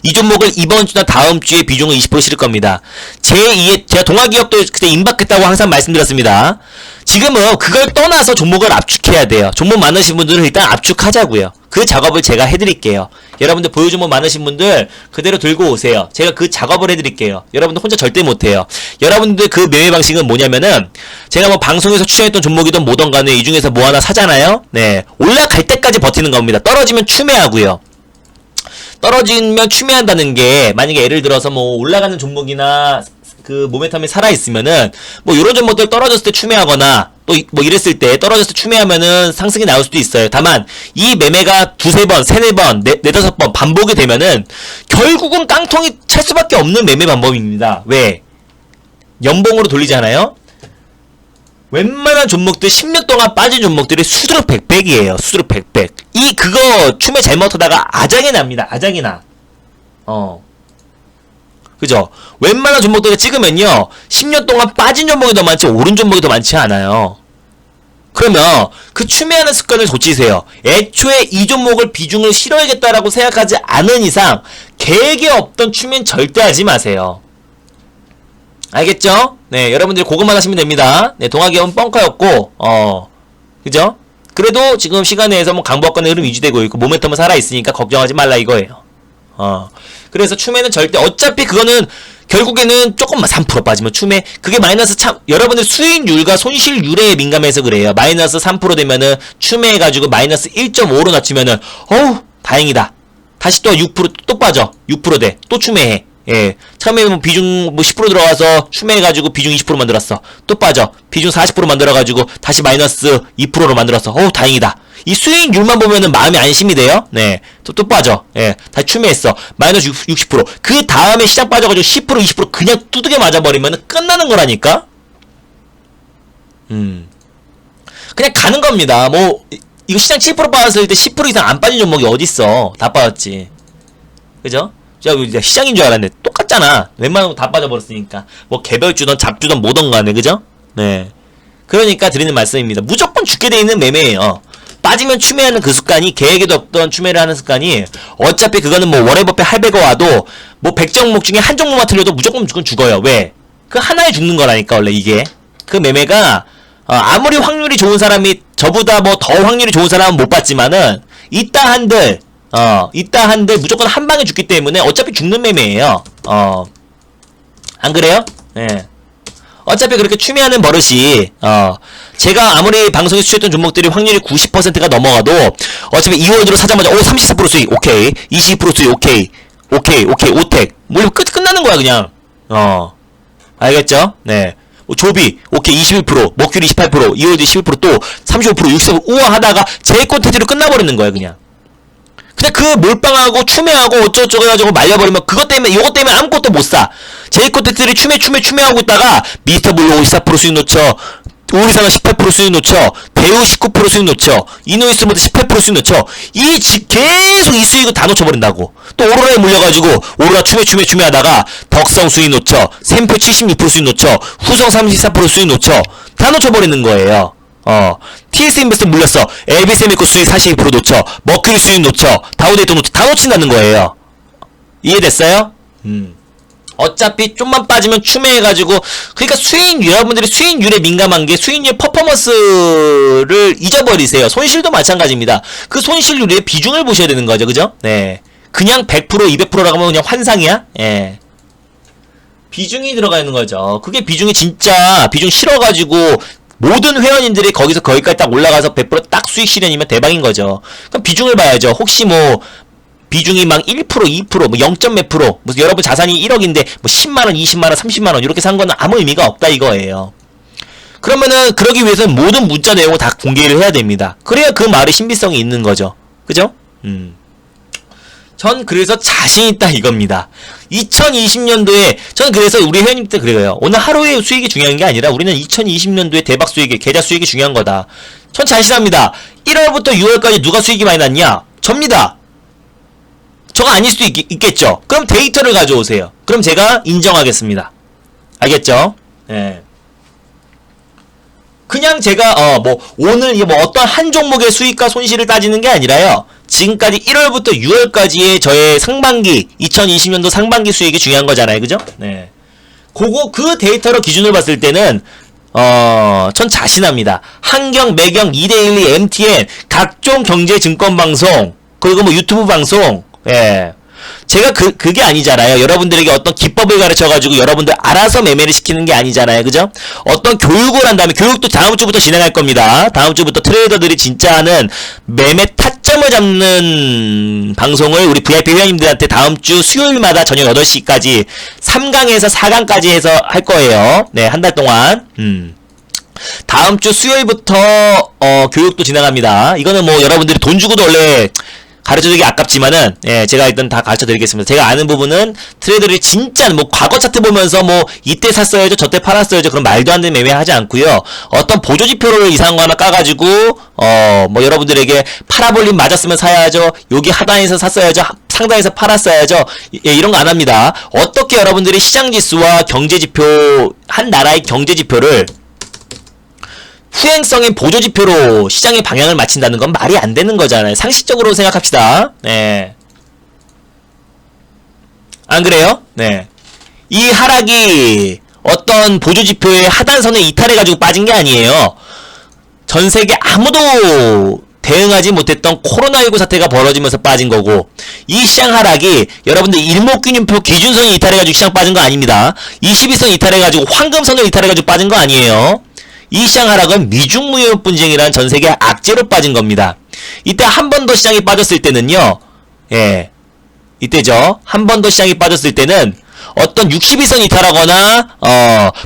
이 종목을 이번 주나 다음 주에 비중을 20% 실을 겁니다. 제가 동아기업도 그때 임박했다고 항상 말씀드렸습니다. 지금은 그걸 떠나서 종목을 압축해야 돼요. 종목 많으신 분들은 일단 압축하자고요. 그 작업을 제가 해드릴게요. 여러분들 보유 종목 많으신 분들 그대로 들고 오세요. 제가 그 작업을 해드릴게요. 여러분들 혼자 절대 못해요. 여러분들 그 매매 방식은 뭐냐면은 제가 뭐 방송에서 추천했던 종목이든 뭐든 간에 이 중에서 뭐 하나 사잖아요. 네, 올라갈 때까지 버티는 겁니다. 떨어지면 추매하고요. 떨어지면 추매한다는 게 만약에 예를 들어서 뭐 올라가는 종목이나 그 모멘텀이 살아있으면은 뭐 요런 종목들 떨어졌을 때 추매하거나 또 뭐 이랬을 때 떨어졌을 때 추매하면은 상승이 나올 수도 있어요. 다만 이 매매가 두세 번, 세네 번, 네다섯 번 반복이 되면은 결국은 깡통이 찰 수밖에 없는 매매 방법입니다. 왜? 연봉으로 돌리잖아요. 웬만한 종목들 10년 동안 빠진 종목들이 수두룩 백백이에요. 수두룩 백백. 그거 추매 잘못하다가 아작이 납니다. 아작이 나. 그죠? 웬만한 종목들을 찍으면요 10년 동안 빠진 종목이 더 많지 오른 종목이 더 많지 않아요. 그러면 그 추매하는 습관을 고치세요. 애초에 이 종목을 비중을 실어야겠다라고 생각하지 않은 이상 계획에 없던 추매는 절대 하지 마세요. 알겠죠? 네, 여러분들이 그것만 하시면 됩니다. 네, 동아기업은 뻥커였고, 그죠? 그래도 지금 시간에서 뭐 강보합권의 흐름 유지되고 있고, 모멘텀은 살아있으니까 걱정하지 말라 이거예요. 그래서 추매는 절대, 어차피 그거는, 결국에는 조금만 3% 빠지면 추매, 그게 마이너스 여러분들 수익률과 손실률에 민감해서 그래요. 마이너스 3% 되면은 추매해가지고 마이너스 1.5로 낮추면은, 다행이다. 다시 또 6% 빠져. 6% 돼. 또 추매해. 예. 처음에 뭐 비중 뭐 10% 들어가서 추매해가지고 비중 20% 만들었어. 또 빠져. 비중 40% 만들어가지고 다시 마이너스 2%로 만들었어. 다행이다. 이 수익률만 보면은 마음이 안심이 돼요. 네. 또 빠져. 예. 다시 추매했어. 마이너스 60%. 그 다음에 시장 빠져가지고 10% 20% 그냥 두둑에 맞아버리면은 끝나는 거라니까? 그냥 가는 겁니다. 뭐, 이거 시장 7% 빠졌을 때 10% 이상 안 빠진 종목이 어딨어. 다 빠졌지. 그죠? 제가 시장인 줄 알았는데 똑같잖아. 웬만한 거 다 빠져버렸으니까. 뭐 개별주든 잡주든 뭐든 간에 그죠? 네. 그러니까 드리는 말씀입니다. 무조건 죽게 돼 있는 매매예요. 빠지면 추매하는 그 습관이 계획에도 없던 추매를 하는 습관이 어차피 그거는 뭐 워렌 버핏 할배가 와도 뭐 100종목 중에 한 종목만 틀려도 무조건 죽어요. 왜? 그 하나에 죽는 거라니까 원래 이게. 그 매매가 아무리 확률이 좋은 사람이 저보다 뭐 더 확률이 좋은 사람은 못 봤지만은 이따 한들 무조건 한 방에 죽기 때문에 어차피 죽는 매매예요. 안 그래요? 네. 어차피 그렇게 추매하는 버릇이, 제가 아무리 방송에서 추천했던 종목들이 확률이 90%가 넘어가도, 어차피 2월으로 사자마자, 34% 수익, 오케이. 22% 수익, 오케이. 오택. 뭐, 끝나는 거야, 그냥. 알겠죠? 네. 조비, 오케이, 21%, 머큐리 18%, 2월도 11%, 또 35%, 60%, 우와 하다가, 제 콘텐츠로 끝나버리는 거야, 그냥. 그냥 그 몰빵하고 추매하고 어쩌고저쩌고 해가지고 말려버리면 요것 때문에 아무것도 못 사. 제이 콘텐츠들이 추매하고 있다가 미스터 블루 54% 수익 놓쳐. 오리사가 18% 수익 놓쳐. 대우 19% 수익 놓쳐. 이노이스모드 18% 수익 놓쳐. 계속 이 수익을 다 놓쳐버린다고. 또 오로라에 물려가지고 오로라 추매하다가 덕성 수익 놓쳐. 샘표 76% 수익 놓쳐. 후성 34% 수익 놓쳐. 다 놓쳐버리는 거예요. TS 인베스트 물렸어. LB세미코 수익 42% 놓쳐. 머큐리 수익 놓쳐. 다우데이터 놓쳐. 다 놓친다는 거예요. 이해됐어요? 어차피 좀만 빠지면 추매해가지고, 그러니까 여러분들이 수익률에 민감한 게 수익률 퍼포먼스를 잊어버리세요. 손실도 마찬가지입니다. 그 손실률의 비중을 보셔야 되는 거죠. 그죠? 네. 그냥 100%, 200%라고 하면 그냥 환상이야? 예. 비중이 들어가 있는 거죠. 그게 비중이 진짜, 비중 실어가지고, 모든 회원님들이 거기서 거기까지 딱 올라가서 100% 수익 실현이면 대박인 거죠. 그럼 비중을 봐야죠. 혹시 뭐 비중이 막 1%, 2%, 뭐 0. 몇 프로, 무슨 여러분 자산이 1억인데 뭐 10만원, 20만원, 30만원 이렇게 산 거는 아무 의미가 없다 이거예요. 그러면은 그러기 위해서는 모든 문자 내용을 다 공개를 해야 됩니다. 그래야 그 말의 신비성이 있는 거죠. 그죠? 전 그래서 자신있다 이겁니다. 2020년도에 전 그래서 우리 회원님 때 그래요. 오늘 하루의 수익이 중요한 게 아니라 우리는 2020년도에 대박 수익이 계좌 수익이 중요한 거다. 전 자신합니다. 1월부터 6월까지 누가 수익이 많이 났냐? 접니다. 저가 아닐 수도 있겠죠. 그럼 데이터를 가져오세요. 그럼 제가 인정하겠습니다. 알겠죠? 예. 그냥 제가 오늘 어떤 한 종목의 수익과 손실을 따지는 게 아니라요. 지금까지 1월부터 6월까지의 저의 상반기 2020년도 상반기 수익이 중요한 거잖아요. 그죠? 네. 그 데이터로 기준을 봤을 때는 전 자신합니다. 한경, 매경, 2대12, MTN 각종 경제 증권 방송 그리고 뭐 유튜브 방송 예. 제가 그게 아니잖아요. 여러분들에게 어떤 기법을 가르쳐가지고 여러분들 알아서 매매를 시키는 게 아니잖아요. 그죠? 어떤 교육을 한 다음에, 교육도 다음 주부터 진행할 겁니다. 다음 주부터 트레이더들이 진짜 하는 매매 타점을 잡는 방송을 우리 VIP 회원님들한테 다음 주 수요일마다 저녁 8시까지 3강에서 4강까지 해서 할 거예요. 네, 한 달 동안. 다음 주 수요일부터, 교육도 진행합니다. 이거는 뭐 여러분들이 돈 주고도 원래 가르쳐주기 아깝지만은, 예, 제가 일단 다 가르쳐 드리겠습니다. 제가 아는 부분은 트레이더들이 진짜 뭐 과거 차트 보면서 뭐 이때 샀어야죠, 저때 팔았어야죠, 그런 말도 안 되는 매매 하지 않고요. 어떤 보조지표를 이상한 거 하나 까가지고, 뭐 여러분들에게 파라볼린 맞았으면 사야죠, 여기 하단에서 샀어야죠, 상단에서 팔았어야죠, 예, 이런 거 안 합니다. 어떻게 여러분들이 시장지수와 경제지표, 한 나라의 경제지표를 후행성인 보조지표로 시장의 방향을 맞춘다는 건 말이 안 되는 거잖아요. 상식적으로 생각합시다. 네. 안 그래요? 네. 이 하락이 어떤 보조지표의 하단선에 이탈해가지고 빠진 게 아니에요. 전 세계 아무도 대응하지 못했던 코로나19 사태가 벌어지면서 빠진 거고, 이 시장 하락이 여러분들 일목균형표 기준선이 이탈해가지고 시장 빠진 거 아닙니다. 22선 이탈해가지고 황금선을 이탈해가지고 빠진 거 아니에요. 이 시장 하락은 미중 무역 분쟁이란 전 세계 악재로 빠진 겁니다. 이때 한 번 더 시장이 빠졌을 때는요, 예, 이때죠. 한 번 더 시장이 빠졌을 때는 어떤 62선 이탈하거나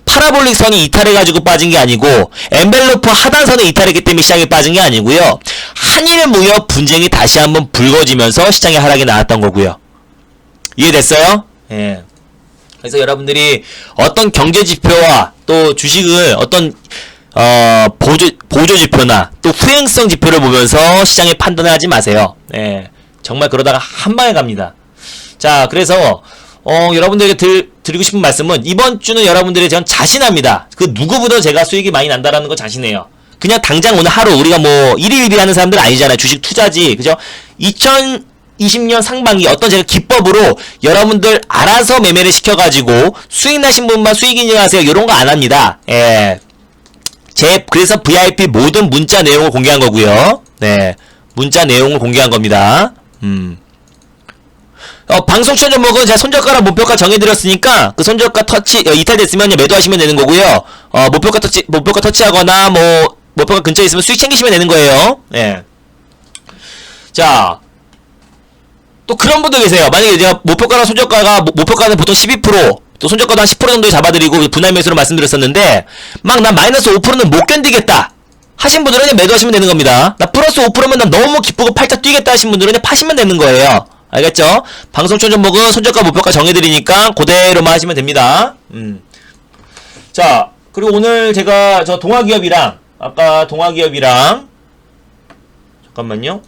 파라볼릭 선이 이탈해가지고 빠진 게 아니고 엔벨로프 하단선에 이탈했기 때문에 시장이 빠진 게 아니고요. 한일 무역 분쟁이 다시 한번 불거지면서 시장의 하락이 나왔던 거고요. 이해됐어요? 예. 그래서 여러분들이 어떤 경제지표와 또 주식을 어떤 보조지표나 또 후행성 지표를 보면서 시장에 판단을 하지 마세요. 예, 정말 그러다가 한 방에 갑니다. 자, 그래서 여러분들에게 드리고 싶은 말씀은 이번 주는 여러분들이 전 자신합니다. 그 누구보다 제가 수익이 많이 난다라는 거 자신해요. 그냥 당장 오늘 하루 우리가 뭐 1일 1일 하는 사람들 아니잖아요. 주식 투자지. 그죠? 2020년 상반기 어떤 제가 기법으로 여러분들 알아서 매매를 시켜가지고 수익 나신 분만 수익 인증하세요. 이런 거 안 합니다. 예. 그래서 VIP 모든 문자 내용을 공개한 거고요. 네. 문자 내용을 공개한 겁니다. 방송 출연 종목은 제가 손절가랑 목표가 정해드렸으니까 그 손절가 터치 이탈됐으면 매도하시면 되는 거고요. 목표가 터치하거나 뭐 목표가 근처에 있으면 수익 챙기시면 되는 거예요. 네. 자, 또 그런 분도 계세요. 만약에 제가 목표가랑 손절가가 목표가는 보통 12%, 또 손절가도 한 10% 정도 잡아드리고 분할 매수로 말씀드렸었는데 막 난 마이너스 5%는 못 견디겠다 하신 분들은 그냥 매도하시면 되는 겁니다. 나 플러스 5%면 난 너무 기쁘고 팔짝 뛰겠다 하신 분들은 그냥 파시면 되는 거예요. 알겠죠? 방송 출연 종목은 손절가 목표가 정해드리니까 그대로만 하시면 됩니다. 자, 그리고 오늘 제가 저 동아기업이랑 아까 동아기업이랑 잠깐만요.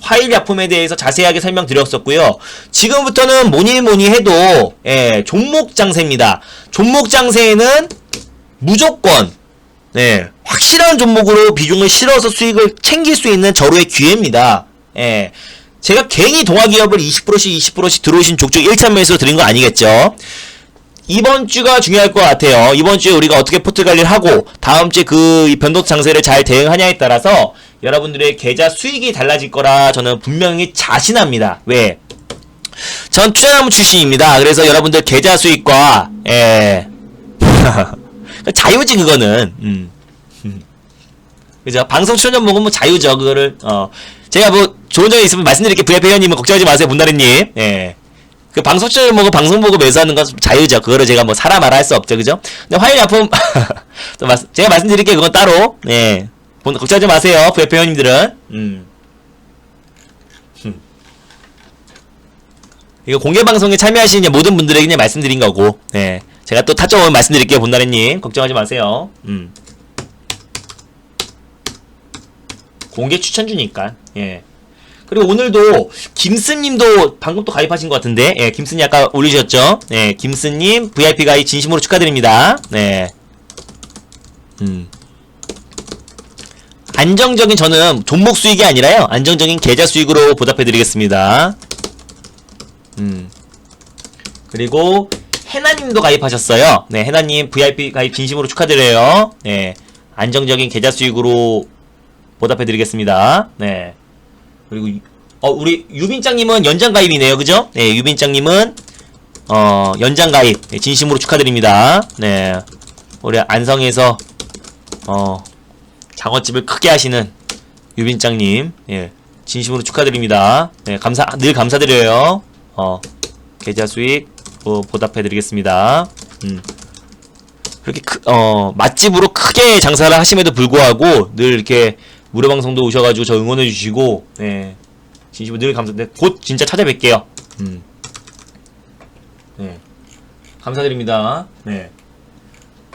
화일약품에 대해서 자세하게 설명드렸었고요. 지금부터는 뭐니 해도 예, 종목 장세입니다. 종목 장세에는 무조건 확실한 종목으로 비중을 실어서 수익을 챙길 수 있는 절호의 기회입니다. 예, 제가 괜히 동아기업을 20%씩 들어오신 족족 1차 매수로 드린 거 아니겠죠? 이번 주가 중요할 것 같아요. 이번 주에 우리가 어떻게 포트 관리를 하고 다음 주에 그 변동 장세를 잘 대응하냐에 따라서 여러분들의 계좌 수익이 달라질 거라 저는 분명히 자신합니다. 왜? 전 투자나무 출신입니다. 그래서 여러분들 계좌 수익과 자유지 그거는 그죠? 방송 출연 종목은 뭐 자유죠. 그거를 제가 뭐 좋은 점이 있으면 말씀드릴게요. VIP 회원님은 걱정하지 마세요. 문나리님. 예. 그 방송 출연 종목은 방송 보고 매수하는 건 자유죠. 그거를 제가 뭐 사라 마라 할 수 없죠. 그죠? 근데 화일약품 또 제가 말씀드릴게요. 그건 따로. 예. 걱정하지 마세요. VIP 회원님들은. 이거 공개방송에 참여하시는 모든 분들에게 그냥 말씀드린 거고, 네. 제가 또 타점 오면 말씀드릴게요, 본나래님. 걱정하지 마세요. 공개 추천주니까, 예. 그리고 오늘도 김스님도 방금 또 가입하신 것 같은데, 예, 김스님 아까 올리셨죠? 네, 김스님 VIP 가입 진심으로 축하드립니다. 네. 안정적인 저는 종목 수익이 아니라요, 안정적인 계좌 수익으로 보답해드리겠습니다. 그리고 해나님도 가입하셨어요. 네, 해나님 VIP 가입 진심으로 축하드려요. 네, 안정적인 계좌 수익으로 보답해드리겠습니다. 네. 그리고 우리 유빈짱님은 연장 가입이네요, 그죠? 네, 유빈짱님은 연장 가입 네, 진심으로 축하드립니다. 네, 우리 안성에서 장어집을 크게 하시는 유빈짱님, 예, 진심으로 축하드립니다. 네, 늘 감사드려요. 계좌 수익 보답해드리겠습니다. 그렇게 맛집으로 크게 장사를 하심에도 불구하고 늘 이렇게 무료 방송도 오셔가지고 저 응원해주시고, 네, 진심으로 늘 감사드립니다. 곧 진짜 찾아뵐게요. 네, 감사드립니다. 네.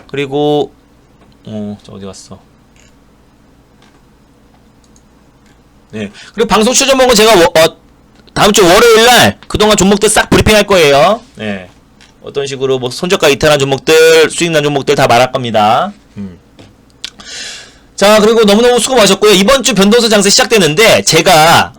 그리고 저 어디 갔어? 네. 그리고 방송 추천목은 제가 다음주 월요일날 그동안 종목들 싹 브리핑할 거예요. 네. 어떤 식으로 뭐 손저가 이탈한 종목들, 수익난 종목들 다 말할 겁니다. 자, 그리고 너무너무 수고 많으셨고요. 이번 주 변동성 장세 시작되는데 제가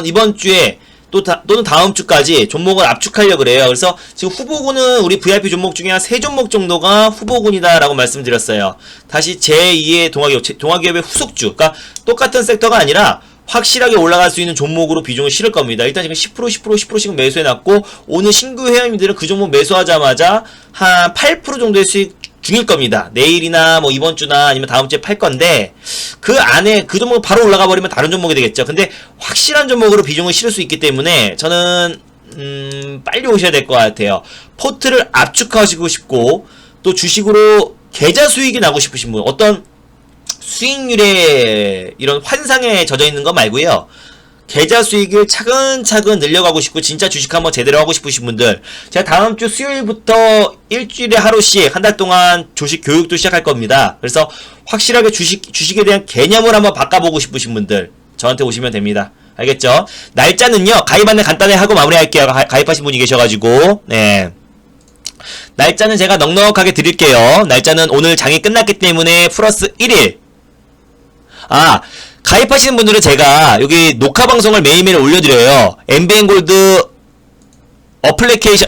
이번 주에 또는 다음 주까지 종목을 압축하려고 그래요. 그래서 지금 후보군은 우리 VIP 종목 중에 한 3종목 정도가 후보군이다라고 말씀드렸어요. 다시 제2의 동아기업의 후속주, 그러니까 똑같은 섹터가 아니라 확실하게 올라갈 수 있는 종목으로 비중을 실을 겁니다. 일단 지금 10%씩은 매수해놨고, 오늘 신규 회원님들은 그 종목 매수하자마자 한 8% 정도의 수익 중일 겁니다. 내일이나 뭐 이번 주나 아니면 다음 주에 팔 건데, 그 안에 그 종목 바로 올라가 버리면 다른 종목이 되겠죠. 근데 확실한 종목으로 비중을 실을 수 있기 때문에 저는 빨리 오셔야 될 것 같아요. 포트를 압축하시고 싶고, 또 주식으로 계좌 수익이 나고 싶으신 분, 어떤 수익률에 이런 환상에 젖어 있는 거 말고요, 계좌 수익을 차근차근 늘려가고 싶고 진짜 주식 한번 제대로 하고 싶으신 분들, 제가 다음 주 수요일부터 일주일에 하루씩 한 달 동안 주식 교육도 시작할 겁니다. 그래서 확실하게 주식에 대한 개념을 한번 바꿔보고 싶으신 분들 저한테 오시면 됩니다. 알겠죠? 날짜는요, 가입 안내 간단히 하고 마무리할게요. 가입하신 분이 계셔가지고. 네, 날짜는 제가 넉넉하게 드릴게요. 날짜는 오늘 장이 끝났기 때문에 플러스 1일. 가입하시는 분들은 제가 여기 녹화 방송을 매일매일 올려드려요. MBN골드 어플리케이션,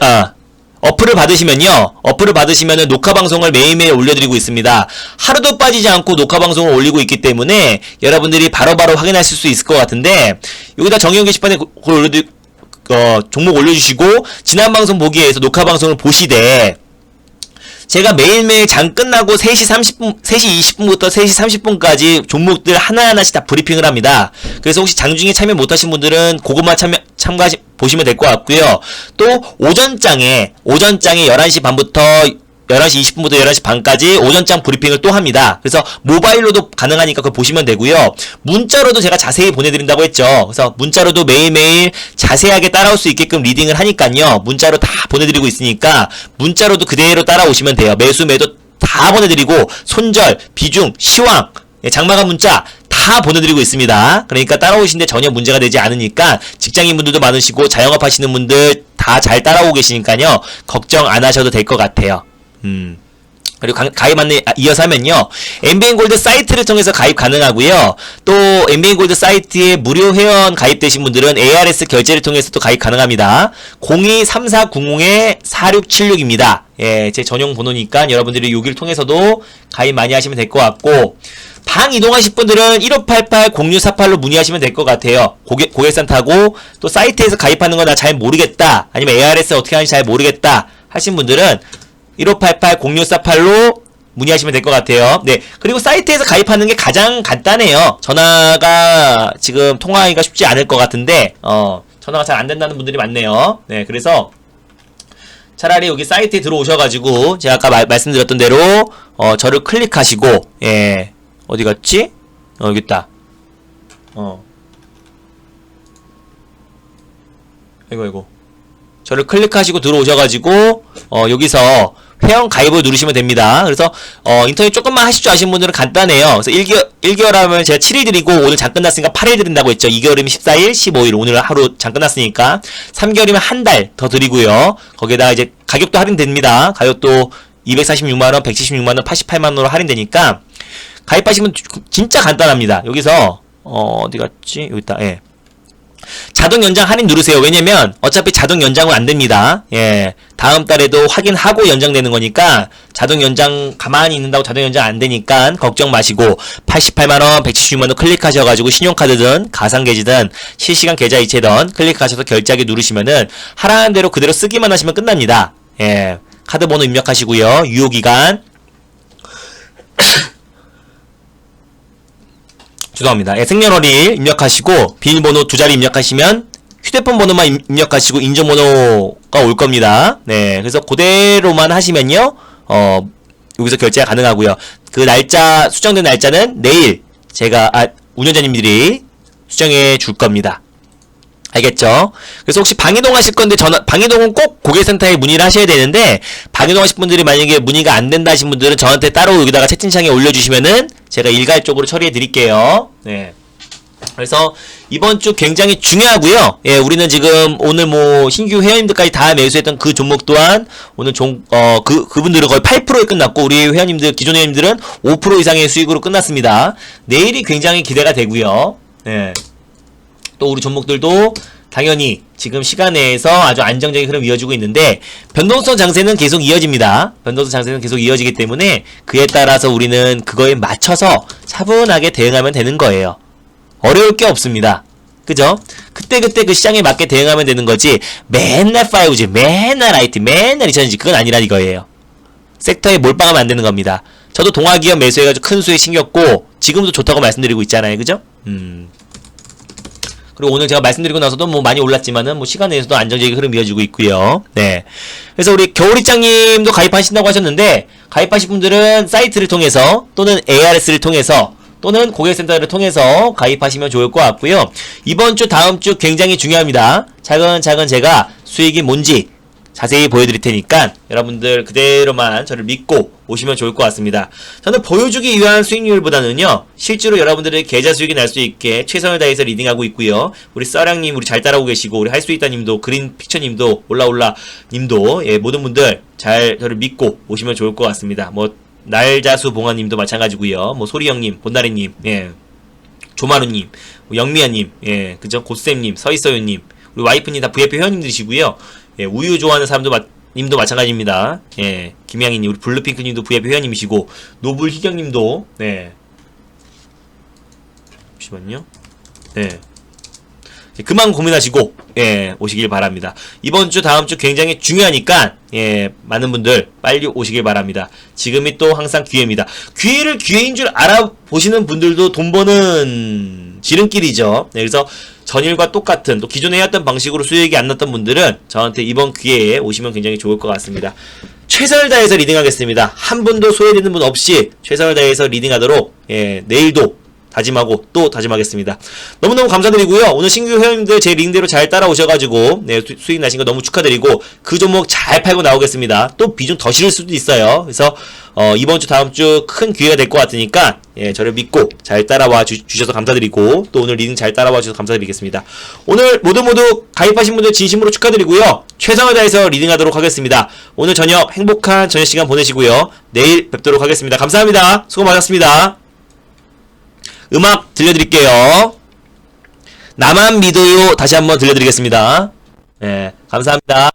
어플을 받으시면은 녹화 방송을 매일매일 올려드리고 있습니다. 하루도 빠지지 않고 녹화 방송을 올리고 있기 때문에 여러분들이 바로바로 확인하실 수 있을 것 같은데, 여기다 정의용 게시판에 종목 올려주시고, 지난 방송 보기에 해서 녹화 방송을 보시되, 제가 매일매일 장 끝나고 3시 20분부터 3시 30분까지 종목들 하나하나씩 다 브리핑을 합니다. 그래서 혹시 장중에 참여 못하신 분들은 그것만 보시면 될 것 같고요. 또 오전장에 11시 반부터 11시 20분부터 11시 반까지 오전장 브리핑을 또 합니다. 그래서 모바일로도 가능하니까 그거 보시면 되고요. 문자로도 제가 자세히 보내드린다고 했죠. 그래서 문자로도 매일매일 자세하게 따라올 수 있게끔 리딩을 하니까요. 문자로 다 보내드리고 있으니까 문자로도 그대로 따라오시면 돼요. 매수 매도 다 보내드리고, 손절, 비중, 시황, 장마감 문자 다 보내드리고 있습니다. 그러니까 따라오시는데 전혀 문제가 되지 않으니까, 직장인분들도 많으시고 자영업 하시는 분들 다 잘 따라오고 계시니까요. 걱정 안 하셔도 될 것 같아요. 그리고 가입 안내 이어서 하면요, MBN골드 사이트를 통해서 가입 가능하고요. 또 MBN골드 사이트에 무료 회원 가입되신 분들은 ARS 결제를 통해서 또 가입 가능합니다. 023490-4676입니다. 예, 제 전용 번호니까 여러분들이 여기를 통해서도 가입 많이 하시면 될 것 같고, 방 이동하실 분들은 1588-0648로 문의하시면 될 것 같아요. 고객센터하고, 또 사이트에서 가입하는 거 나 잘 모르겠다, 아니면 ARS 어떻게 하는지 잘 모르겠다 하신 분들은 1588-0648로 문의하시면 될 것 같아요. 네. 그리고 사이트에서 가입하는 게 가장 간단해요. 전화가 지금 통화하기가 쉽지 않을 것 같은데, 전화가 잘 안 된다는 분들이 많네요. 네. 그래서 차라리 여기 사이트에 들어오셔가지고, 제가 아까 말씀드렸던 대로, 저를 클릭하시고, 예. 어디 갔지? 여기 있다. 아이고. 저를 클릭하시고 들어오셔가지고, 여기서 회원 가입을 누르시면 됩니다. 그래서, 인터넷 조금만 하실 줄 아시는 분들은 간단해요. 그래서 1개월 하면 제가 7일 드리고, 오늘 장 끝났으니까 8일 드린다고 했죠. 2개월이면 14일, 15일, 오늘 하루 장 끝났으니까. 3개월이면 한 달 더 드리고요. 거기에다가 이제 가격도 할인됩니다. 가격도 246만원, 176만원, 88만원으로 할인되니까, 가입하시면 진짜 간단합니다. 여기서, 어디 갔지? 여기 있다, 예. 자동 연장 할인 누르세요. 왜냐면 어차피 자동 연장은 안 됩니다. 예. 다음 달에도 확인하고 연장되는 거니까 자동 연장 가만히 있는다고 자동 연장 안 되니까 걱정 마시고 88만원, 176만원 클릭하셔가지고 신용카드든 가상계좌든 실시간 계좌 이체든 클릭하셔서 결제하기 누르시면은 하라는 대로 그대로 쓰기만 하시면 끝납니다. 예. 카드 번호 입력하시고요. 유효기간 죄송합니다. 예, 생년월일 입력하시고 비밀번호 2자리 입력하시면 휴대폰 번호만 입력하시고 인증번호가 올 겁니다. 네, 그래서 그대로만 하시면요, 여기서 결제가 가능하고요. 그 날짜 수정된 날짜는 내일 제가 운영자님들이 수정해 줄 겁니다. 알겠죠? 그래서 혹시 방이동 하실 건데 방이동은 꼭 고객센터에 문의를 하셔야 되는데, 방이동 하실 분들이 만약에 문의가 안 된다 하신 분들은 저한테 따로 여기다가 채팅창에 올려주시면은 제가 일괄적으로 처리해 드릴게요. 네. 그래서 이번 주 굉장히 중요하고요. 예, 우리는 지금 오늘 뭐 신규 회원님들까지 다 매수했던 그 종목 또한 오늘 그분들은 거의 8%에 끝났고, 우리 회원님들, 기존 회원님들은 5% 이상의 수익으로 끝났습니다. 내일이 굉장히 기대가 되고요. 네. 또 우리 종목들도 당연히 지금 시간 내에서 아주 안정적인 흐름 이어지고 있는데, 변동성 장세는 계속 이어집니다. 변동성 장세는 계속 이어지기 때문에 그에 따라서 우리는 그거에 맞춰서 차분하게 대응하면 되는 거예요. 어려울 게 없습니다. 그죠? 그때그때 그 시장에 맞게 대응하면 되는 거지, 맨날 5G, 맨날 IT, 맨날 2000G, 그건 아니란 이거예요. 섹터에 몰빵하면 안 되는 겁니다. 저도 동아기업 매수해가지고 큰 수익 챙겼고 지금도 좋다고 말씀드리고 있잖아요. 그죠? 그리고 오늘 제가 말씀드리고 나서도 뭐 많이 올랐지만은 뭐 시간 내에서도 안정적인 흐름 이어지고 있고요. 네. 그래서 우리 겨울이짱님도 가입하신다고 하셨는데, 가입하신 분들은 사이트를 통해서 또는 ARS를 통해서 또는 고객센터를 통해서 가입하시면 좋을 것 같고요. 이번 주 다음 주 굉장히 중요합니다. 차근차근 제가 수익이 뭔지 자세히 보여드릴 테니까 여러분들 그대로만 저를 믿고 오시면 좋을 것 같습니다. 저는 보여주기 위한 수익률보다는요, 실제로 여러분들의 계좌 수익이 날 수 있게 최선을 다해서 리딩하고 있고요. 우리 써랑님, 우리 잘 따라오고 계시고, 우리 할 수 있다님도, 그린픽처님도, 올라님도, 예, 모든 분들 잘 저를 믿고 오시면 좋을 것 같습니다. 뭐 날자수 봉화님도 마찬가지고요. 뭐 소리형님, 본나래님, 예, 조마루님, 뭐 영미야님, 예, 그죠? 고쌤님, 서있어요님, 우리 와이프님 다 VIP 회원님들이시고요. 예, 우유 좋아하는 사람도 님도 마찬가지입니다. 예, 김양희님, 우리 블루핑크님도 VIP 회원님이시고, 노블희경님도, 네. 잠시만요. 네. 그만 고민하시고, 예, 오시길 바랍니다. 이번 주, 다음 주 굉장히 중요하니까, 예, 많은 분들 빨리 오시길 바랍니다. 지금이 또 항상 기회입니다. 기회를 기회인 줄 알아보시는 분들도 돈 버는 지름길이죠. 네, 그래서 전일과 똑같은, 또 기존에 해왔던 방식으로 수익이 안 났던 분들은 저한테 이번 기회에 오시면 굉장히 좋을 것 같습니다. 최선을 다해서 리딩하겠습니다. 한 분도 소외되는 분 없이 최선을 다해서 리딩하도록, 예, 내일도 다짐하고 또 다짐하겠습니다. 너무너무 감사드리고요. 오늘 신규 회원님들 제 링대로 잘 따라오셔가지고, 네, 수익 나신 거 너무 축하드리고, 그 종목 잘 팔고 나오겠습니다. 또 비중 더 실을 수도 있어요. 그래서 이번 주 다음 주 큰 기회가 될 것 같으니까, 예, 저를 믿고 잘 따라와 주셔서 감사드리고, 또 오늘 리딩 잘 따라와 주셔서 감사드리겠습니다. 오늘 모두 가입하신 분들 진심으로 축하드리고요. 최선을 다해서 리딩하도록 하겠습니다. 오늘 저녁 행복한 저녁 시간 보내시고요. 내일 뵙도록 하겠습니다. 감사합니다. 수고 많으셨습니다. 음악 들려드릴게요. 나만 믿어요 다시 한번 들려드리겠습니다. 네, 감사합니다.